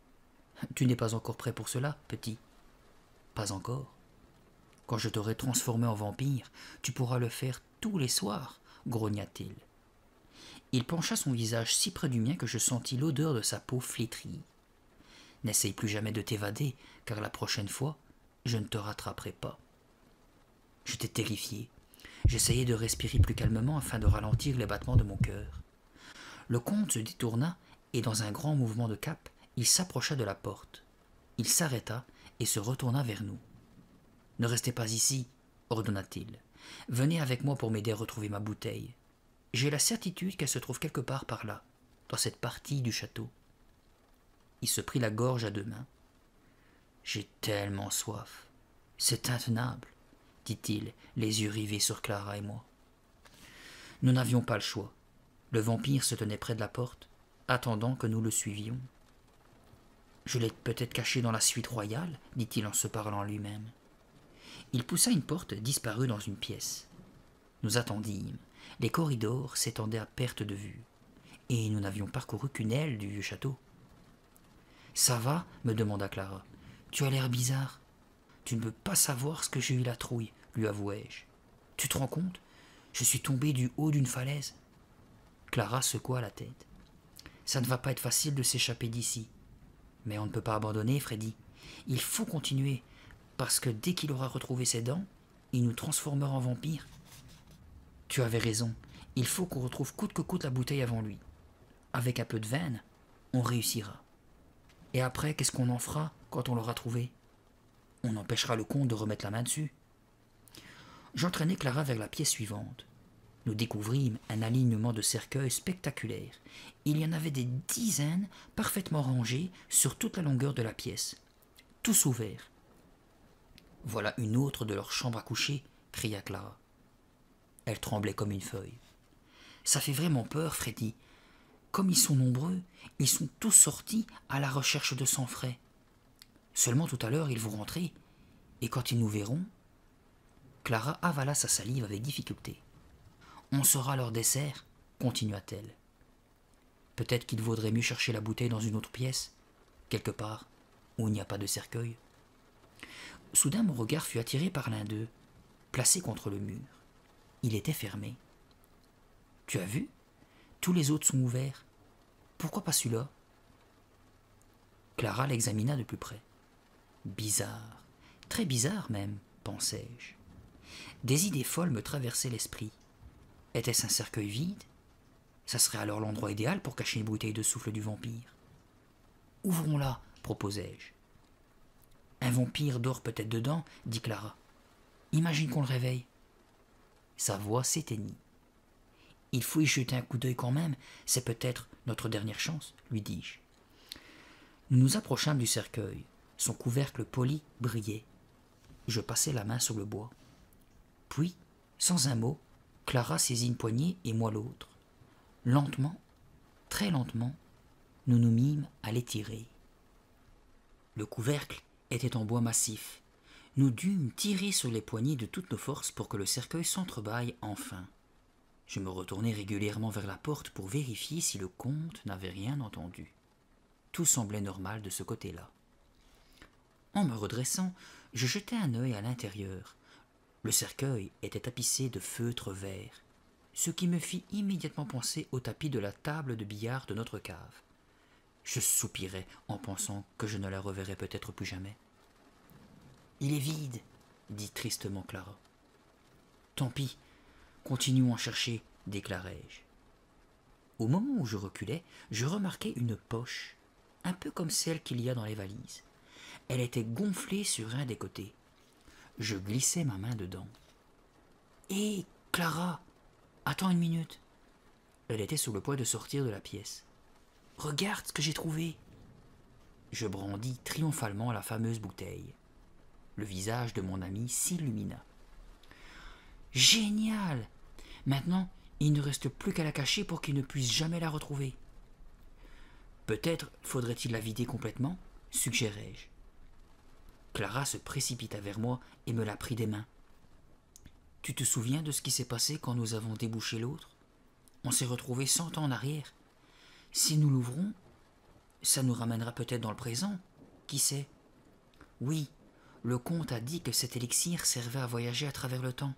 Tu n'es pas encore prêt pour cela, petit. Pas encore. Quand je t'aurai transformé en vampire, tu pourras le faire tous les soirs, grogna-t-il. Il pencha son visage si près du mien que je sentis l'odeur de sa peau flétrie. N'essaye plus jamais de t'évader, car la prochaine fois, je ne te rattraperai pas. J'étais terrifié. J'essayais de respirer plus calmement afin de ralentir les battements de mon cœur. Le comte se détourna et, dans un grand mouvement de cape, il s'approcha de la porte. Il s'arrêta et se retourna vers nous. « Ne restez pas ici, ordonna-t-il. Venez avec moi pour m'aider à retrouver ma bouteille. J'ai la certitude qu'elle se trouve quelque part par là, dans cette partie du château. » Il se prit la gorge à deux mains. « J'ai tellement soif. C'est intenable, » dit-il, les yeux rivés sur Clara et moi. Nous n'avions pas le choix. Le vampire se tenait près de la porte, attendant que nous le suivions. « Je l'ai peut-être caché dans la suite royale, » dit-il en se parlant lui-même. Il poussa une porte, disparut dans une pièce. Nous attendîmes. Les corridors s'étendaient à perte de vue, et nous n'avions parcouru qu'une aile du vieux château. « Ça va ?» me demanda Clara. « Tu as l'air bizarre. »« Tu ne peux pas savoir ce que j'ai eu la trouille, » lui avouai-je. « Tu te rends compte? Je suis tombé du haut d'une falaise. » Clara secoua la tête. « Ça ne va pas être facile de s'échapper d'ici. Mais on ne peut pas abandonner, Freddy. Il faut continuer, parce que dès qu'il aura retrouvé ses dents, il nous transformera en vampire. » Tu avais raison, il faut qu'on retrouve coûte que coûte la bouteille avant lui. Avec un peu de veine, on réussira. Et après, qu'est-ce qu'on en fera quand on l'aura trouvé? On empêchera le comte de remettre la main dessus. J'entraînai Clara vers la pièce suivante. Nous découvrîmes un alignement de cercueils spectaculaire. Il y en avait des dizaines parfaitement rangés sur toute la longueur de la pièce, tous ouverts. « Voilà une autre de leurs chambres à coucher, » cria Clara. Elle tremblait comme une feuille. « Ça fait vraiment peur, Freddy. Comme ils sont nombreux, ils sont tous sortis à la recherche de sang frais. Seulement tout à l'heure, ils vont rentrer, et quand ils nous verront... » Clara avala sa salive avec difficulté. « On sera leur dessert, » continua-t-elle. « Peut-être qu'il vaudrait mieux chercher la bouteille dans une autre pièce, quelque part où il n'y a pas de cercueil. » Soudain, mon regard fut attiré par l'un d'eux, placé contre le mur. Il était fermé. « Tu as vu? Tous les autres sont ouverts. Pourquoi pas celui-là » Clara l'examina de plus près. « Bizarre, très bizarre même, pensai-je. Des idées folles me traversaient l'esprit. Était-ce un cercueil vide? Ça serait alors l'endroit idéal pour cacher une bouteille de souffle du vampire. « Ouvrons-la, proposai-je. »« Un vampire dort peut-être dedans, » dit Clara. « Imagine qu'on le réveille. » Sa voix s'éteignit. « Il faut y jeter un coup d'œil quand même, c'est peut-être notre dernière chance, » lui dis-je. Nous nous approchâmes du cercueil. Son couvercle poli brillait. Je passai la main sur le bois. Puis, sans un mot, Clara saisit une poignée et moi l'autre. Lentement, très lentement, nous nous mîmes à l'étirer. Le couvercle était en bois massif. Nous dûmes tirer sur les poignées de toutes nos forces pour que le cercueil s'entrebâille enfin. Je me retournai régulièrement vers la porte pour vérifier si le comte n'avait rien entendu. Tout semblait normal de ce côté-là. En me redressant, je jetai un œil à l'intérieur. Le cercueil était tapissé de feutre vert, ce qui me fit immédiatement penser au tapis de la table de billard de notre cave. Je soupirai en pensant que je ne la reverrais peut-être plus jamais. « Il est vide, » dit tristement Clara. « Tant pis, continuons à chercher, » déclarai-je. Au moment où je reculais, je remarquai une poche, un peu comme celle qu'il y a dans les valises. Elle était gonflée sur un des côtés. Je glissai ma main dedans. « Hé, Clara, attends une minute. » Elle était sur le point de sortir de la pièce. « Regarde ce que j'ai trouvé. » Je brandis triomphalement la fameuse bouteille. Le visage de mon ami s'illumina. Génial! Maintenant, il ne reste plus qu'à la cacher pour qu'il ne puisse jamais la retrouver. Peut-être faudrait-il la vider complètement, suggérai-je. Clara se précipita vers moi et me la prit des mains. Tu te souviens de ce qui s'est passé quand nous avons débouché l'autre? On s'est retrouvés 100 ans en arrière. Si nous l'ouvrons, ça nous ramènera peut-être dans le présent. Qui sait? Oui, le comte a dit que cet élixir servait à voyager à travers le temps.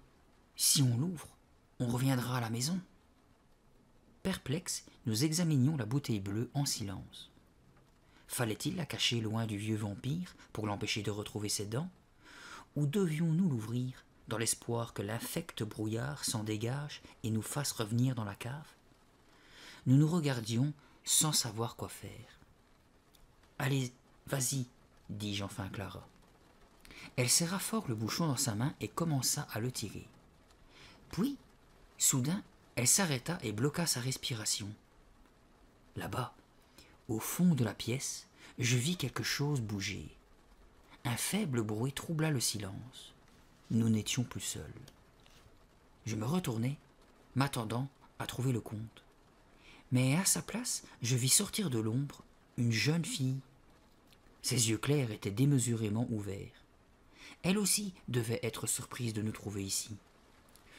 Si on l'ouvre, on reviendra à la maison. Perplexes, nous examinions la bouteille bleue en silence. Fallait-il la cacher loin du vieux vampire pour l'empêcher de retrouver ses dents? Ou devions-nous l'ouvrir dans l'espoir que l'infect brouillard s'en dégage et nous fasse revenir dans la cave? Nous nous regardions sans savoir quoi faire. « Allez, vas-y, dis-je enfin à Clara. Elle serra fort le bouchon dans sa main et commença à le tirer. Puis, soudain, elle s'arrêta et bloqua sa respiration. Là-bas, au fond de la pièce, je vis quelque chose bouger. Un faible bruit troubla le silence. Nous n'étions plus seuls. Je me retournai, m'attendant à trouver le comte. Mais à sa place, je vis sortir de l'ombre une jeune fille. Ses yeux clairs étaient démesurément ouverts. Elle aussi devait être surprise de nous trouver ici.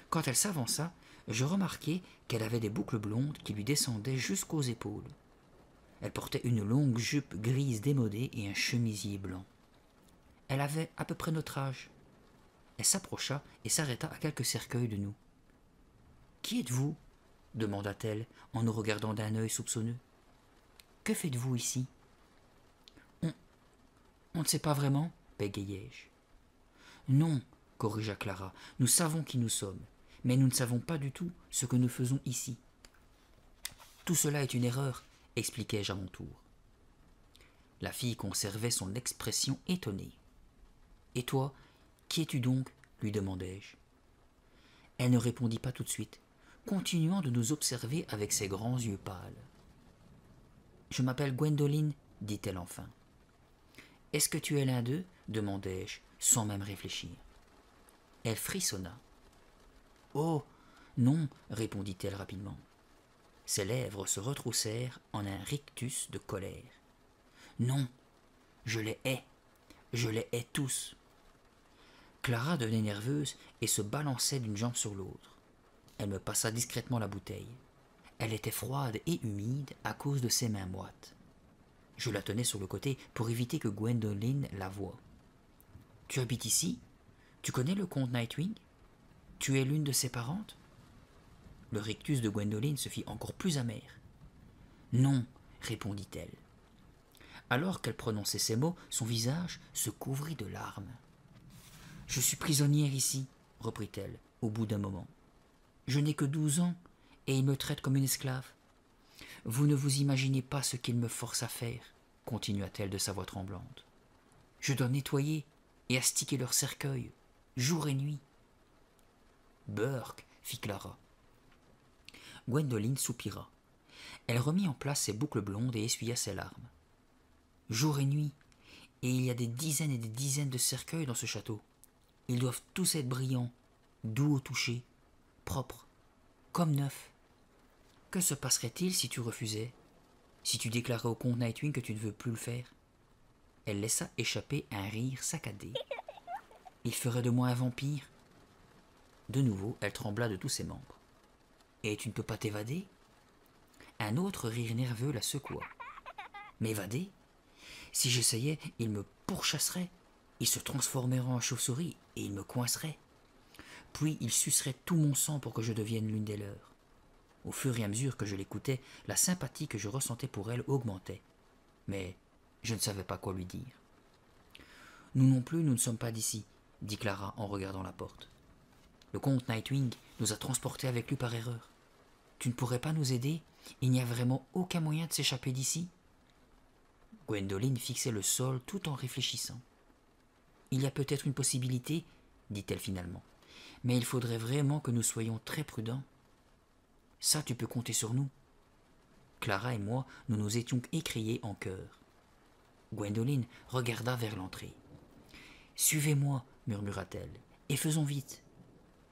Quand elle s'avança, je remarquai qu'elle avait des boucles blondes qui lui descendaient jusqu'aux épaules. Elle portait une longue jupe grise démodée et un chemisier blanc. Elle avait à peu près notre âge. Elle s'approcha et s'arrêta à quelques cercueils de nous. « Qui êtes-vous » demanda-t-elle en nous regardant d'un œil soupçonneux. « Que faites-vous ici ?»« On ne sait pas vraiment, bégayai-je. »« Non, corrigea Clara, nous savons qui nous sommes, mais nous ne savons pas du tout ce que nous faisons ici. »« Tout cela est une erreur, expliquai-je à mon tour. La fille conservait son expression étonnée. « Et toi, qui es-tu donc ?» lui demandai-je. Elle ne répondit pas tout de suite, continuant de nous observer avec ses grands yeux pâles. « Je m'appelle Gwendoline, dit-elle enfin. « Est-ce que tu es l'un d'eux ?» demandai-je, sans même réfléchir. Elle frissonna. « Oh, non, répondit-elle rapidement. Ses lèvres se retroussèrent en un rictus de colère. « Non, je les hais tous. » Clara devenait nerveuse et se balançait d'une jambe sur l'autre. Elle me passa discrètement la bouteille. Elle était froide et humide à cause de ses mains moites. Je la tenais sur le côté pour éviter que Gwendoline la voie. « Tu habites ici? Tu connais le comte Nightwing? Tu es l'une de ses parentes ?» Le rictus de Gwendoline se fit encore plus amer. « Non, répondit-elle. » Alors qu'elle prononçait ces mots, son visage se couvrit de larmes. « Je suis prisonnière ici, reprit-elle, au bout d'un moment. Je n'ai que 12 ans, et il me traite comme une esclave. Vous ne vous imaginez pas ce qu'il me force à faire, continua-t-elle de sa voix tremblante. Je dois nettoyer et astiquer leur cercueil, jour et nuit. Burke, fit Clara. Gwendoline soupira. Elle remit en place ses boucles blondes et essuya ses larmes. Jour et nuit, et il y a des dizaines et des dizaines de cercueils dans ce château. Ils doivent tous être brillants, doux au toucher, propres, comme neufs. Que se passerait-il si tu refusais? Si tu déclarais au comte Nightwing que tu ne veux plus le faire? Elle laissa échapper un rire saccadé. Il ferait de moi un vampire. De nouveau, elle trembla de tous ses membres. Et tu ne peux pas t'évader? Un autre rire nerveux la secoua. M'évader? Si j'essayais, il me pourchasserait. Il se transformerait en chauve-souris et il me coincerait. Puis il sucerait tout mon sang pour que je devienne l'une des leurs. Au fur et à mesure que je l'écoutais, la sympathie que je ressentais pour elle augmentait. Mais je ne savais pas quoi lui dire. « Nous non plus, nous ne sommes pas d'ici, » dit Clara en regardant la porte. « Le comte Nightwing nous a transportés avec lui par erreur. Tu ne pourrais pas nous aider? Il n'y a vraiment aucun moyen de s'échapper d'ici ?» Gwendoline fixait le sol tout en réfléchissant. « Il y a peut-être une possibilité, » dit-elle finalement, « mais il faudrait vraiment que nous soyons très prudents. Ça, tu peux compter sur nous. » Clara et moi, nous nous étions écriés en chœur. Gwendoline regarda vers l'entrée. « Suivez-moi, murmura-t-elle, et faisons vite.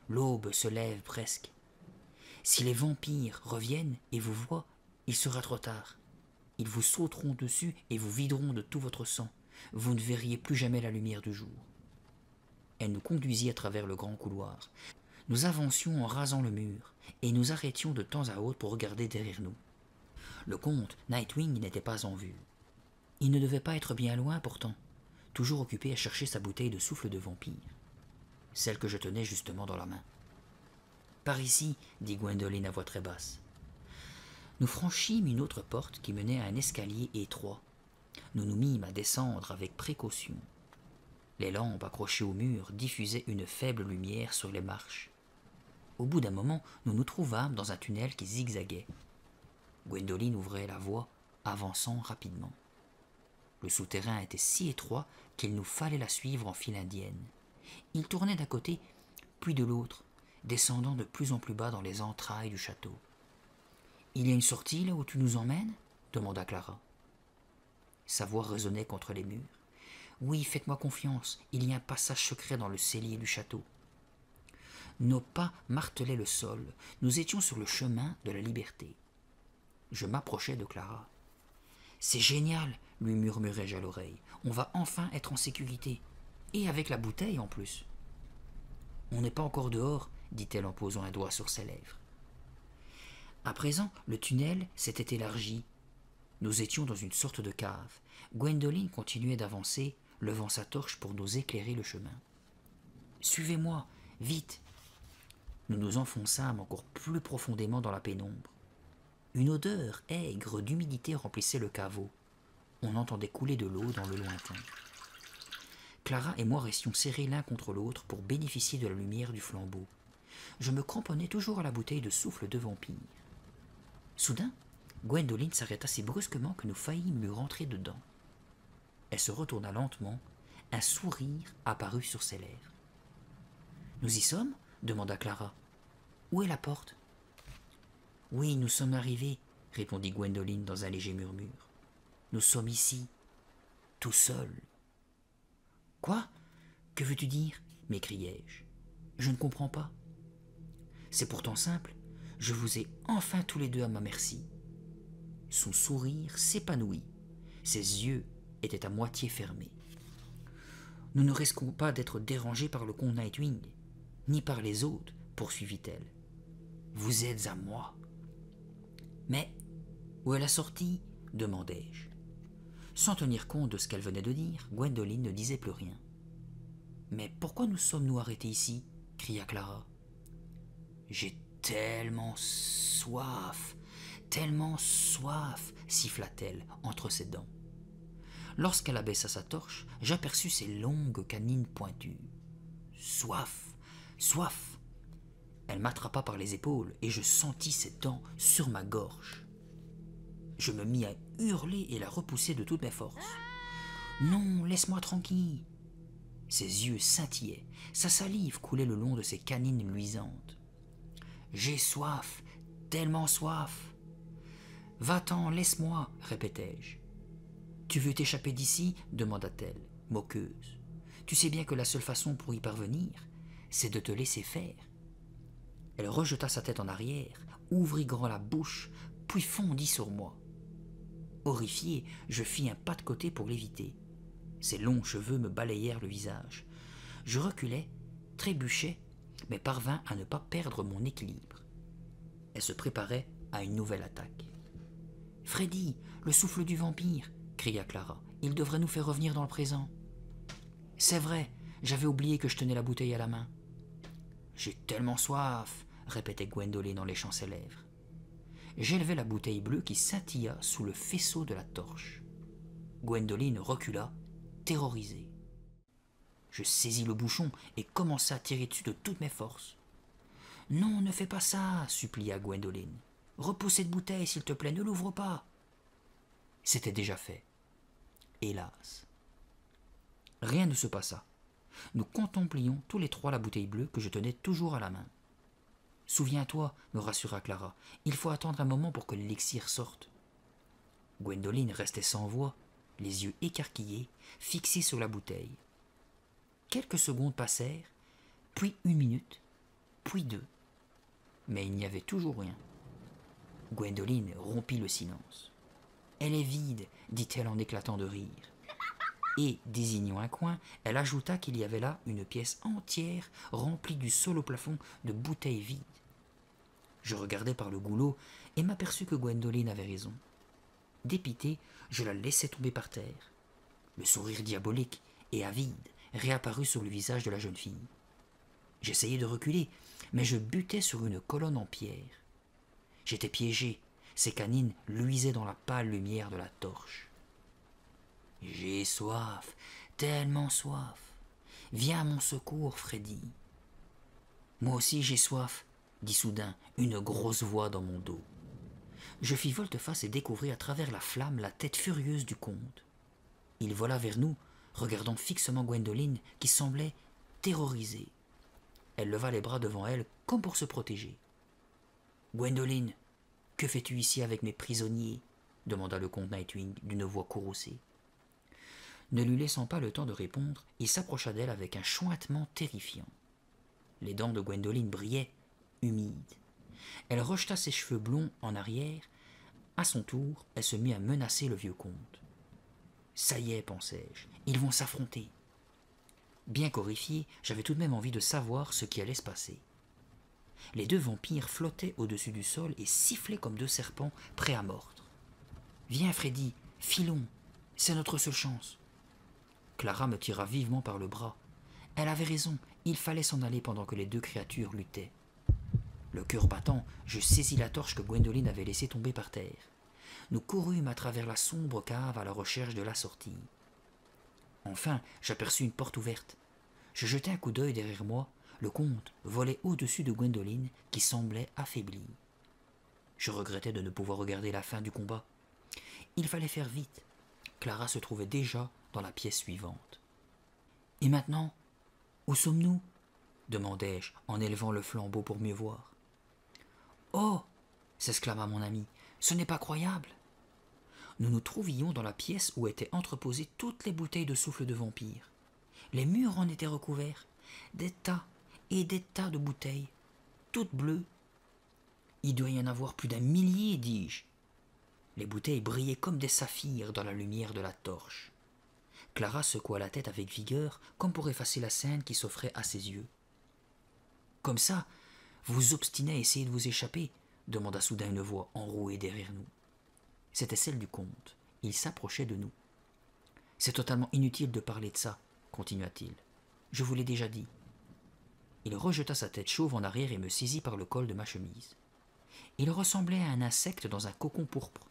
L'aube se lève presque. Si les vampires reviennent et vous voient, il sera trop tard. Ils vous sauteront dessus et vous videront de tout votre sang. Vous ne verriez plus jamais la lumière du jour. » Elle nous conduisit à travers le grand couloir. Nous avancions en rasant le mur, et nous arrêtions de temps à autre pour regarder derrière nous. Le comte Nightwing n'était pas en vue. Il ne devait pas être bien loin pourtant, toujours occupé à chercher sa bouteille de souffle de vampire, celle que je tenais justement dans la main. « Par ici, dit Gwendoline à voix très basse. Nous franchîmes une autre porte qui menait à un escalier étroit. Nous nous mîmes à descendre avec précaution. Les lampes accrochées au mur diffusaient une faible lumière sur les marches. Au bout d'un moment, nous nous trouvâmes dans un tunnel qui zigzaguait. Gwendoline ouvrait la voie, avançant rapidement. Le souterrain était si étroit qu'il nous fallait la suivre en file indienne. Il tournait d'un côté, puis de l'autre, descendant de plus en plus bas dans les entrailles du château. « Il y a une sortie là où tu nous emmènes ?» demanda Clara. Sa voix résonnait contre les murs. « Oui, faites-moi confiance, il y a un passage secret dans le cellier du château. » Nos pas martelaient le sol, nous étions sur le chemin de la liberté. Je m'approchai de Clara. « C'est génial !» lui murmurai-je à l'oreille. « On va enfin être en sécurité. Et avec la bouteille en plus. »« On n'est pas encore dehors, » dit-elle en posant un doigt sur ses lèvres. À présent, le tunnel s'était élargi. Nous étions dans une sorte de cave. Gwendoline continuait d'avancer, levant sa torche pour nous éclairer le chemin. « Suivez-moi, vite !» Nous nous enfonçâmes encore plus profondément dans la pénombre. Une odeur aigre d'humidité remplissait le caveau. On entendait couler de l'eau dans le lointain. Clara et moi restions serrés l'un contre l'autre pour bénéficier de la lumière du flambeau. Je me cramponnais toujours à la bouteille de souffle de vampire. Soudain, Gwendoline s'arrêta si brusquement que nous faillîmes lui rentrer dedans. Elle se retourna lentement, un sourire apparut sur ses lèvres. « Nous y sommes ?» demanda Clara. « Où est la porte ?»« Oui, nous sommes arrivés, » répondit Gwendoline dans un léger murmure. « Nous sommes ici, tout seuls. »« Quoi ? Que veux-tu dire ?» m'écriai-je. « Je ne comprends pas. »« C'est pourtant simple, je vous ai enfin tous les deux à ma merci. » Son sourire s'épanouit, ses yeux étaient à moitié fermés. « Nous ne risquons pas d'être dérangés par le comte Nightwing, ni par les autres, poursuivit-elle. Vous êtes à moi. Mais où est la sortie ? Demandai-je. Sans tenir compte de ce qu'elle venait de dire, Gwendoline ne disait plus rien. Mais pourquoi nous sommes-nous arrêtés ici ? Cria Clara. J'ai tellement soif, siffla-t-elle entre ses dents. Lorsqu'elle abaissa sa torche, j'aperçus ses longues canines pointues. Soif, soif. Elle m'attrapa par les épaules et je sentis ses dents sur ma gorge. Je me mis à hurler et la repousser de toutes mes forces. Non, laisse-moi tranquille. Ses yeux scintillaient, sa salive coulait le long de ses canines luisantes. J'ai soif, tellement soif. Va-t'en, laisse-moi, répétai-je. Tu veux t'échapper d'ici ? Demanda-t-elle, moqueuse. Tu sais bien que la seule façon pour y parvenir, c'est de te laisser faire. Elle rejeta sa tête en arrière, ouvrit grand la bouche, puis fondit sur moi. Horrifié, je fis un pas de côté pour l'éviter. Ses longs cheveux me balayèrent le visage. Je reculai, trébuchai, mais parvins à ne pas perdre mon équilibre. Elle se préparait à une nouvelle attaque. « Freddy, le souffle du vampire !» cria Clara. « Il devrait nous faire revenir dans le présent. »« C'est vrai, j'avais oublié que je tenais la bouteille à la main. »« J'ai tellement soif !» répétait Gwendoline en léchant ses lèvres. J'élevai la bouteille bleue qui scintilla sous le faisceau de la torche. Gwendoline recula, terrorisée. Je saisis le bouchon et commençai à tirer dessus de toutes mes forces. « Non, ne fais pas ça !» supplia Gwendoline. « Repousse cette bouteille, s'il te plaît, ne l'ouvre pas !» C'était déjà fait. Hélas. Rien ne se passa. Nous contemplions tous les trois la bouteille bleue que je tenais toujours à la main. « Souviens-toi, » me rassura Clara, « il faut attendre un moment pour que l'élixir sorte. » Gwendoline restait sans voix. les yeux écarquillés, fixés sur la bouteille. Quelques secondes passèrent, puis 1 minute, puis 2. Mais il n'y avait toujours rien. Gwendoline rompit le silence. « Elle est vide, dit-elle en éclatant de rire. Et, désignant un coin, elle ajouta qu'il y avait là une pièce entière remplie du sol au plafond de bouteilles vides. Je regardai par le goulot et m'aperçus que Gwendoline avait raison. Dépité, je la laissai tomber par terre. Le sourire diabolique et avide réapparut sur le visage de la jeune fille. J'essayai de reculer, mais je butai sur une colonne en pierre. J'étais piégé, ses canines luisaient dans la pâle lumière de la torche. « J'ai soif, tellement soif. Viens à mon secours, Freddy. »« Moi aussi j'ai soif, » dit soudain une grosse voix dans mon dos. Je fis volte-face et découvris à travers la flamme la tête furieuse du comte. Il vola vers nous, regardant fixement Gwendoline qui semblait terrorisée. Elle leva les bras devant elle comme pour se protéger. « Gwendoline, que fais-tu ici avec mes prisonniers ?» demanda le comte Nightwing d'une voix courroucée. Ne lui laissant pas le temps de répondre, il s'approcha d'elle avec un chointement terrifiant. Les dents de Gwendoline brillaient, humides. Elle rejeta ses cheveux blonds en arrière. À son tour, elle se mit à menacer le vieux comte. « Ça y est, pensai-je, ils vont s'affronter. » Bien qu'horrifié, j'avais tout de même envie de savoir ce qui allait se passer. Les deux vampires flottaient au-dessus du sol et sifflaient comme deux serpents prêts à mordre. « Viens, Freddy, filons, c'est notre seule chance. » Clara me tira vivement par le bras. Elle avait raison, il fallait s'en aller pendant que les deux créatures luttaient. Le cœur battant, je saisis la torche que Gwendoline avait laissée tomber par terre. Nous courûmes à travers la sombre cave à la recherche de la sortie. Enfin, j'aperçus une porte ouverte. Je jetai un coup d'œil derrière moi. Le comte volait au-dessus de Gwendoline, qui semblait affaiblie. Je regrettais de ne pouvoir regarder la fin du combat. Il fallait faire vite. Clara se trouvait déjà dans la pièce suivante. « Et maintenant, où sommes-nous » demandai-je en élevant le flambeau pour mieux voir. « Oh » s'exclama mon ami, « ce n'est pas croyable !» Nous nous trouvions dans la pièce où étaient entreposées toutes les bouteilles de souffle de vampire. Les murs en étaient recouverts, des tas et des tas de bouteilles, toutes bleues. Il doit y en avoir plus d'1 millier, dis-je. Les bouteilles brillaient comme des saphirs dans la lumière de la torche. Clara secoua la tête avec vigueur, comme pour effacer la scène qui s'offrait à ses yeux. « Comme ça, vous vous obstinez à essayer de vous échapper ?» demanda soudain une voix enrouée derrière nous. C'était celle du comte. Il s'approchait de nous. « C'est totalement inutile de parler de ça, » continua-t-il. « Je vous l'ai déjà dit. » Il rejeta sa tête chauve en arrière et me saisit par le col de ma chemise. Il ressemblait à un insecte dans un cocon pourpre.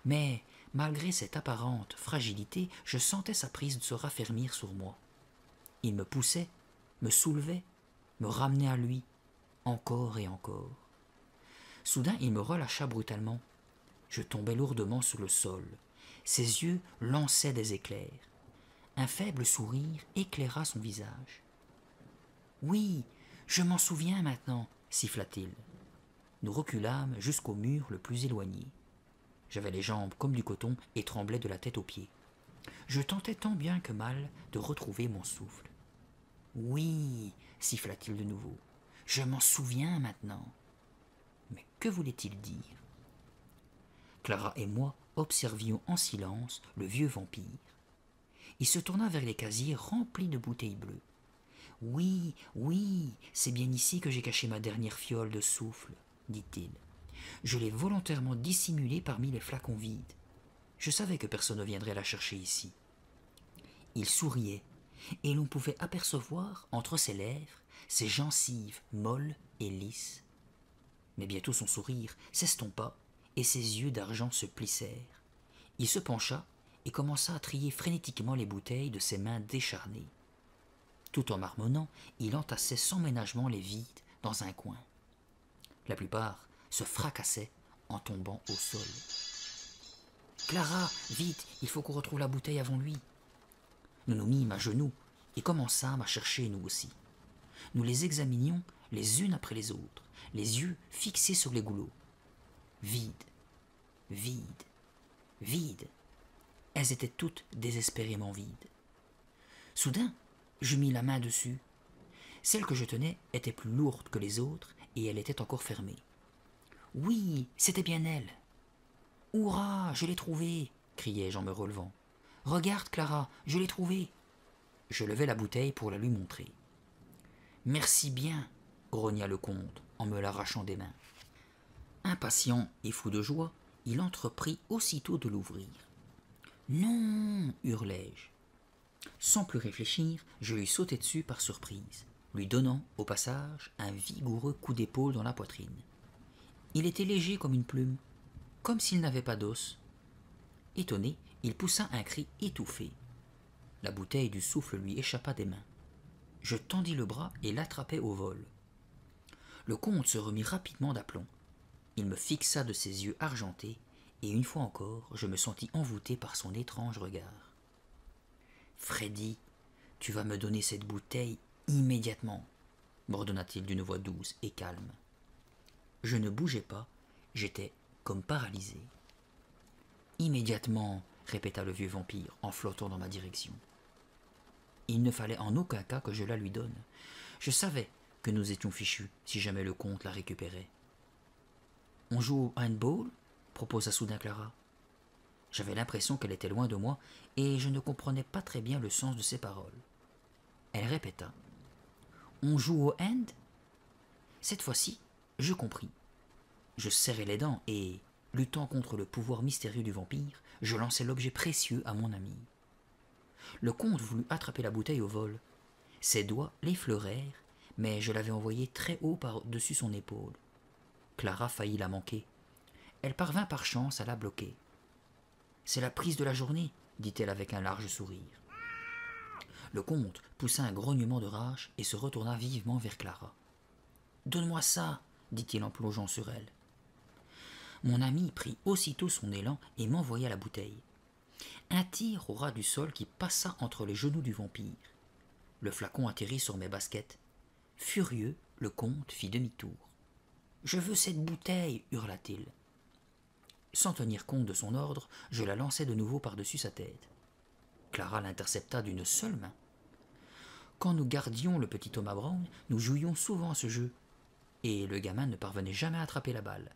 Mais, malgré cette apparente fragilité, je sentais sa prise se raffermir sur moi. Il me poussait, me soulevait, me ramenait à lui, encore et encore. Soudain, il me relâcha brutalement. Je tombais lourdement sur le sol. Ses yeux lançaient des éclairs. Un faible sourire éclaira son visage. « Oui, je m'en souviens maintenant, » siffla-t-il. Nous reculâmes jusqu'au mur le plus éloigné. J'avais les jambes comme du coton et tremblais de la tête aux pieds. Je tentais tant bien que mal de retrouver mon souffle. « Oui, » siffla-t-il de nouveau, « je m'en souviens maintenant. » Mais que voulait-il dire? Clara et moi observions en silence le vieux vampire. Il se tourna vers les casiers remplis de bouteilles bleues. « Oui, oui, c'est bien ici que j'ai caché ma dernière fiole de souffle, » dit-il. « Je l'ai volontairement dissimulée parmi les flacons vides. Je savais que personne ne viendrait la chercher ici. » Il souriait, et l'on pouvait apercevoir, entre ses lèvres, ses gencives molles et lisses. Mais bientôt son sourire s'estompa, et ses yeux d'argent se plissèrent. Il se pencha et commença à trier frénétiquement les bouteilles de ses mains décharnées. Tout en marmonnant, il entassait sans ménagement les vides dans un coin. La plupart se fracassaient en tombant au sol. « Clara, vite, il faut qu'on retrouve la bouteille avant lui. » Nous nous mîmes à genoux et commençâmes à chercher nous aussi. Nous les examinions les unes après les autres, les yeux fixés sur les goulots. Vide, vide, vide. Elles étaient toutes désespérément vides. Soudain, je mis la main dessus. Celle que je tenais était plus lourde que les autres et elle était encore fermée. Oui, c'était bien elle. Hurrah, je l'ai trouvée, criai-je en me relevant. Regarde, Clara, je l'ai trouvée. Je levai la bouteille pour la lui montrer. Merci bien, grogna le comte en me l'arrachant des mains. Impatient et fou de joie, il entreprit aussitôt de l'ouvrir. Non, hurlai-je. Sans plus réfléchir, je lui sautai dessus par surprise, lui donnant, au passage, un vigoureux coup d'épaule dans la poitrine. Il était léger comme une plume, comme s'il n'avait pas d'os. Étonné, il poussa un cri étouffé. La bouteille du souffle lui échappa des mains. Je tendis le bras et l'attrapai au vol. Le comte se remit rapidement d'aplomb. Il me fixa de ses yeux argentés, et une fois encore, je me sentis envoûté par son étrange regard. « Freddy, tu vas me donner cette bouteille immédiatement, m'ordonna-t-il d'une voix douce et calme. Je ne bougeais pas, j'étais comme paralysé. Immédiatement, répéta le vieux vampire en flottant dans ma direction. Il ne fallait en aucun cas que je la lui donne. Je savais que nous étions fichus si jamais le comte la récupérait. On joue au handball proposa soudain Clara. J'avais l'impression qu'elle était loin de moi et je ne comprenais pas très bien le sens de ses paroles. Elle répéta. On joue au hand? Cette fois-ci, je compris. Je serrai les dents et, luttant contre le pouvoir mystérieux du vampire, je lançai l'objet précieux à mon ami. Le comte voulut attraper la bouteille au vol. Ses doigts l'effleurèrent, mais je l'avais envoyé très haut par-dessus son épaule. Clara faillit la manquer. Elle parvint par chance à la bloquer. « C'est la prise de la journée, dit-elle avec un large sourire. Le comte poussa un grognement de rage et se retourna vivement vers Clara. « Donne-moi ça, dit-il en plongeant sur elle. Mon ami prit aussitôt son élan et m'envoya la bouteille. Un tir au ras du sol qui passa entre les genoux du vampire. Le flacon atterrit sur mes baskets. Furieux, le comte fit demi-tour. « Je veux cette bouteille, hurla-t-il. Sans tenir compte de son ordre, je la lançai de nouveau par-dessus sa tête. Clara l'intercepta d'une seule main. Quand nous gardions le petit Thomas Brown, nous jouions souvent à ce jeu, et le gamin ne parvenait jamais à attraper la balle.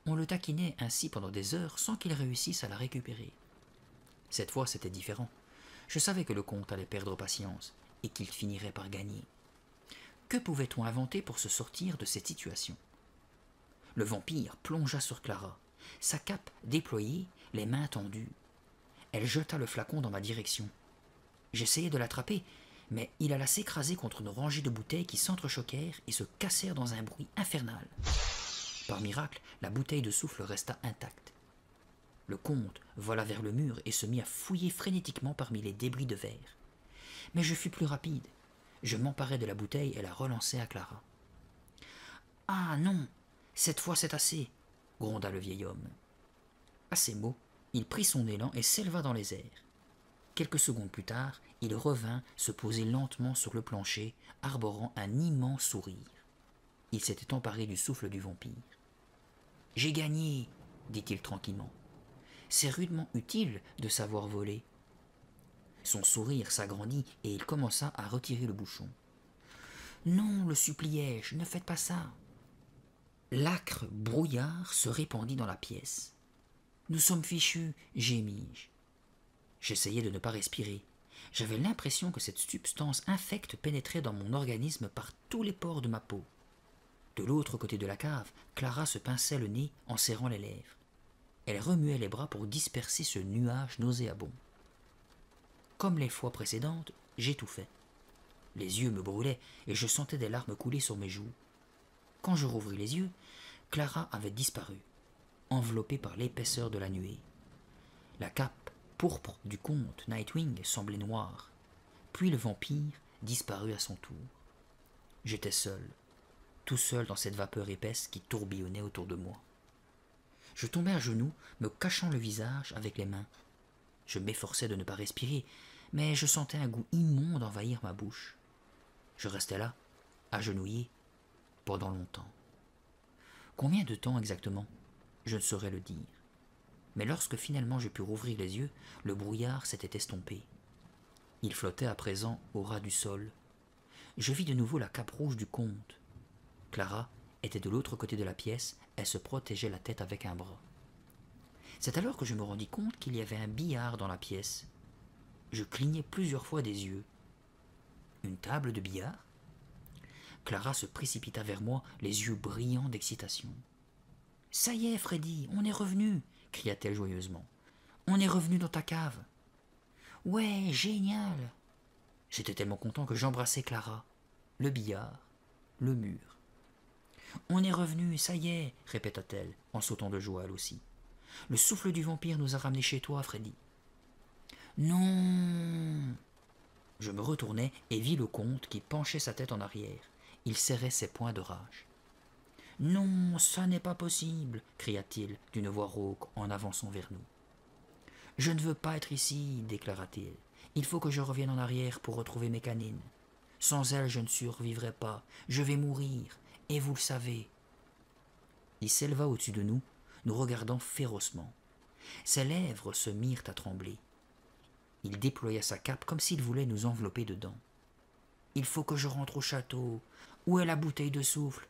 On le taquinait ainsi pendant des heures sans qu'il réussisse à la récupérer. Cette fois, c'était différent. Je savais que le comte allait perdre patience et qu'il finirait par gagner. Que pouvait-on inventer pour se sortir de cette situation? Le vampire plongea sur Clara, sa cape déployée, les mains tendues. Elle jeta le flacon dans ma direction. J'essayai de l'attraper, mais il alla s'écraser contre une rangée de bouteilles qui s'entrechoquèrent et se cassèrent dans un bruit infernal. Par miracle, la bouteille de souffle resta intacte. Le comte vola vers le mur et se mit à fouiller frénétiquement parmi les débris de verre. Mais je fus plus rapide. Je m'emparai de la bouteille et la relançai à Clara. « Ah non, cette fois c'est assez !» gronda le vieil homme. À ces mots, il prit son élan et s'éleva dans les airs. Quelques secondes plus tard, il revint se poser lentement sur le plancher, arborant un immense sourire. Il s'était emparé du souffle du vampire. « J'ai gagné, dit-il tranquillement. C'est rudement utile de savoir voler. » Son sourire s'agrandit et il commença à retirer le bouchon. « Non, le suppliai-je, ne faites pas ça. » L'âcre brouillard se répandit dans la pièce. « Nous sommes fichus, gémis-je. » J'essayais de ne pas respirer. J'avais l'impression que cette substance infecte pénétrait dans mon organisme par tous les pores de ma peau. De l'autre côté de la cave, Clara se pinçait le nez en serrant les lèvres. Elle remuait les bras pour disperser ce nuage nauséabond. Comme les fois précédentes, j'étouffais. Les yeux me brûlaient et je sentais des larmes couler sur mes joues. Quand je rouvris les yeux, Clara avait disparu, enveloppée par l'épaisseur de la nuée. La cape pourpre du comte Nightwing semblait noire, puis le vampire disparut à son tour. J'étais seul, tout seul dans cette vapeur épaisse qui tourbillonnait autour de moi. Je tombai à genoux, me cachant le visage avec les mains. Je m'efforçais de ne pas respirer, mais je sentais un goût immonde envahir ma bouche. Je restai là, agenouillé, pendant longtemps. Combien de temps exactement? Je ne saurais le dire. Mais lorsque finalement je pus rouvrir les yeux, le brouillard s'était estompé. Il flottait à présent au ras du sol. Je vis de nouveau la cape rouge du comte. Clara était de l'autre côté de la pièce, elle se protégeait la tête avec un bras. C'est alors que je me rendis compte qu'il y avait un billard dans la pièce. Je clignai plusieurs fois des yeux. Une table de billard? Clara se précipita vers moi, les yeux brillants d'excitation. « Ça y est, Freddy, on est revenu !» cria-t-elle joyeusement. « On est revenu dans ta cave !»« Ouais, génial !» J'étais tellement content que j'embrassai Clara, le billard, le mur. « On est revenu, ça y est !» répéta-t-elle, en sautant de joie elle aussi. « Le souffle du vampire nous a ramenés chez toi, Freddy. »« Non !» Je me retournai et vis le comte qui penchait sa tête en arrière. Il serrait ses poings de rage. « Non, ça n'est pas possible !» cria-t-il d'une voix rauque en avançant vers nous. « Je ne veux pas être ici, déclara-t-il. Il faut que je revienne en arrière pour retrouver mes canines. Sans elles, je ne survivrai pas. Je vais mourir, et vous le savez. » Il s'éleva au-dessus de nous, nous regardant férocement. Ses lèvres se mirent à trembler. Il déploya sa cape comme s'il voulait nous envelopper dedans. « Il faut que je rentre au château. Où est la bouteille de souffle ?»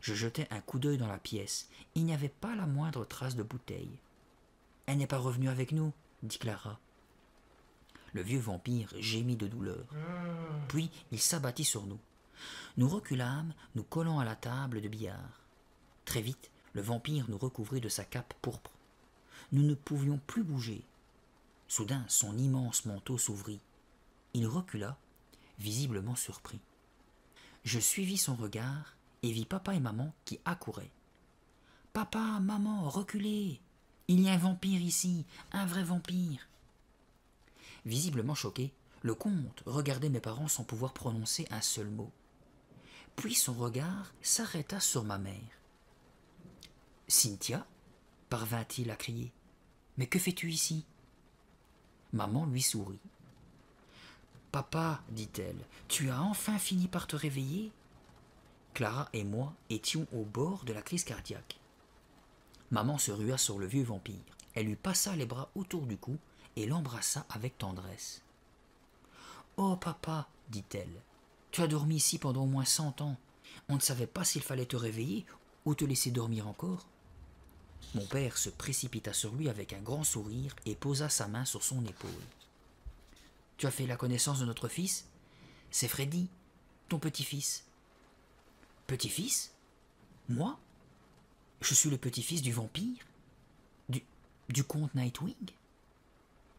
Je jetai un coup d'œil dans la pièce. Il n'y avait pas la moindre trace de bouteille. « Elle n'est pas revenue avec nous, » dit Clara. Le vieux vampire gémit de douleur. Puis il s'abattit sur nous. Nous reculâmes, nous collant à la table de billard. Très vite, le vampire nous recouvrit de sa cape pourpre. Nous ne pouvions plus bouger. Soudain, son immense manteau s'ouvrit. Il recula, visiblement surpris. Je suivis son regard et vis papa et maman qui accouraient. « Papa, maman, reculez! Il y a un vampire ici, un vrai vampire !» Visiblement choqué, le comte regardait mes parents sans pouvoir prononcer un seul mot. Puis son regard s'arrêta sur ma mère. « Cynthia ?» parvint-il à crier. « Mais que fais-tu ici ?» Maman lui sourit. « Papa, dit-elle, tu as enfin fini par te réveiller ?» Clara et moi étions au bord de la crise cardiaque. Maman se rua sur le vieux vampire. Elle lui passa les bras autour du cou et l'embrassa avec tendresse. « Oh, papa, dit-elle, tu as dormi ici pendant au moins 100 ans. On ne savait pas s'il fallait te réveiller ou te laisser dormir encore. » Mon père se précipita sur lui avec un grand sourire et posa sa main sur son épaule. « Tu as fait la connaissance de notre fils? C'est Freddy, ton petit-fils. »« Petit-fils? Moi? Je suis le petit-fils du vampire? Du comte Nightwing ?»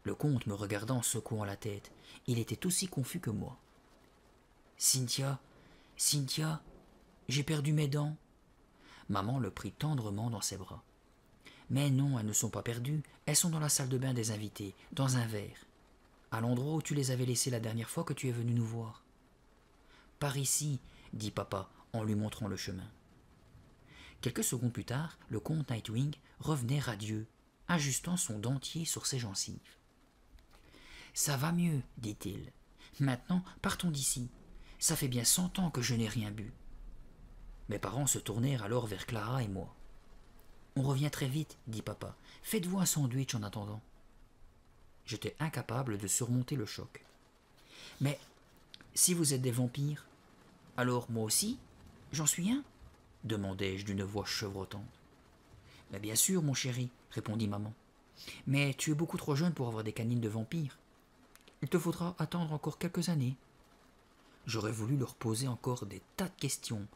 Le comte me regarda en secouant la tête. Il était aussi confus que moi. « Cynthia, Cynthia, j'ai perdu mes dents. » Maman le prit tendrement dans ses bras. « Mais non, elles ne sont pas perdues. Elles sont dans la salle de bain des invités, dans un verre. À l'endroit où tu les avais laissées la dernière fois que tu es venu nous voir. »« Par ici, » dit papa en lui montrant le chemin. Quelques secondes plus tard, le comte Nightwing revenait radieux, ajustant son dentier sur ses gencives. « Ça va mieux, dit-il. Maintenant, partons d'ici. Ça fait bien 100 ans que je n'ai rien bu. » Mes parents se tournèrent alors vers Clara et moi. « On revient très vite, dit papa. Faites-vous un sandwich en attendant. » J'étais incapable de surmonter le choc. « Mais si vous êtes des vampires, alors moi aussi, j'en suis un ?» demandai-je d'une voix chevrotante. « Mais bien sûr, mon chéri, répondit maman. Mais tu es beaucoup trop jeune pour avoir des canines de vampire. Il te faudra attendre encore quelques années. » J'aurais voulu leur poser encore des tas de questions,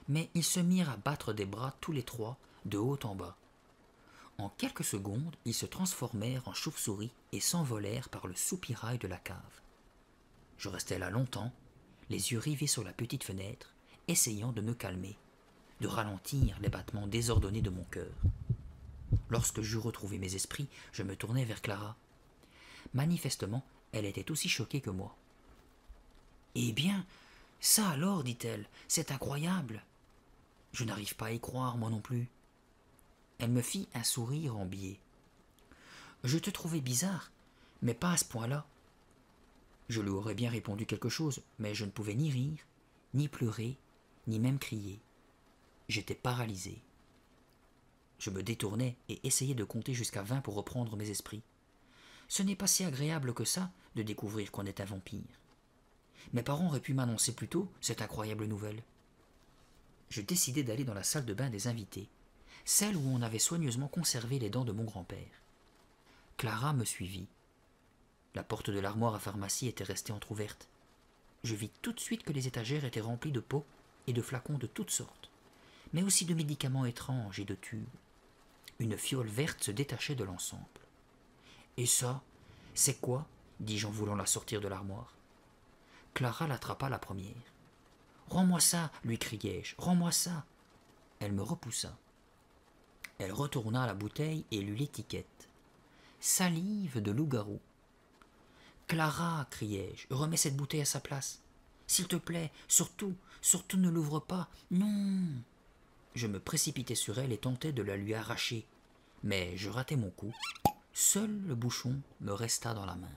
mais ils se mirent à battre des bras tous les trois, de haut en bas. En quelques secondes, ils se transformèrent en chauves-souris et s'envolèrent par le soupirail de la cave. Je restai là longtemps, les yeux rivés sur la petite fenêtre, essayant de me calmer, de ralentir les battements désordonnés de mon cœur. Lorsque j'eus retrouvé mes esprits, je me tournai vers Clara. Manifestement, elle était aussi choquée que moi. « Eh bien, ça alors, dit-elle, c'est incroyable. Je n'arrive pas à y croire, moi non plus. » Elle me fit un sourire en biais. « Je te trouvais bizarre, mais pas à ce point-là. » Je lui aurais bien répondu quelque chose, mais je ne pouvais ni rire, ni pleurer, ni même crier. J'étais paralysé. Je me détournai et essayai de compter jusqu'à 20 pour reprendre mes esprits. Ce n'est pas si agréable que ça de découvrir qu'on est un vampire. Mes parents auraient pu m'annoncer plus tôt cette incroyable nouvelle. Je décidai d'aller dans la salle de bain des invités, celle où on avait soigneusement conservé les dents de mon grand-père. Clara me suivit. La porte de l'armoire à pharmacie était restée entr'ouverte. Je vis tout de suite que les étagères étaient remplies de pots et de flacons de toutes sortes, mais aussi de médicaments étranges et de tubes. Une fiole verte se détachait de l'ensemble. « Et ça, c'est quoi ?» dis-je en voulant la sortir de l'armoire. Clara l'attrapa la première. « Rends-moi ça !» lui criai-je. « Rends-moi ça !» Elle me repoussa. Elle retourna à la bouteille et lut l'étiquette. « Salive de loup-garou. »« Clara !» criai-je. « Remets cette bouteille à sa place. S'il te plaît, surtout, surtout ne l'ouvre pas. Non !» Je me précipitai sur elle et tentai de la lui arracher, mais je ratai mon coup. Seul le bouchon me resta dans la main.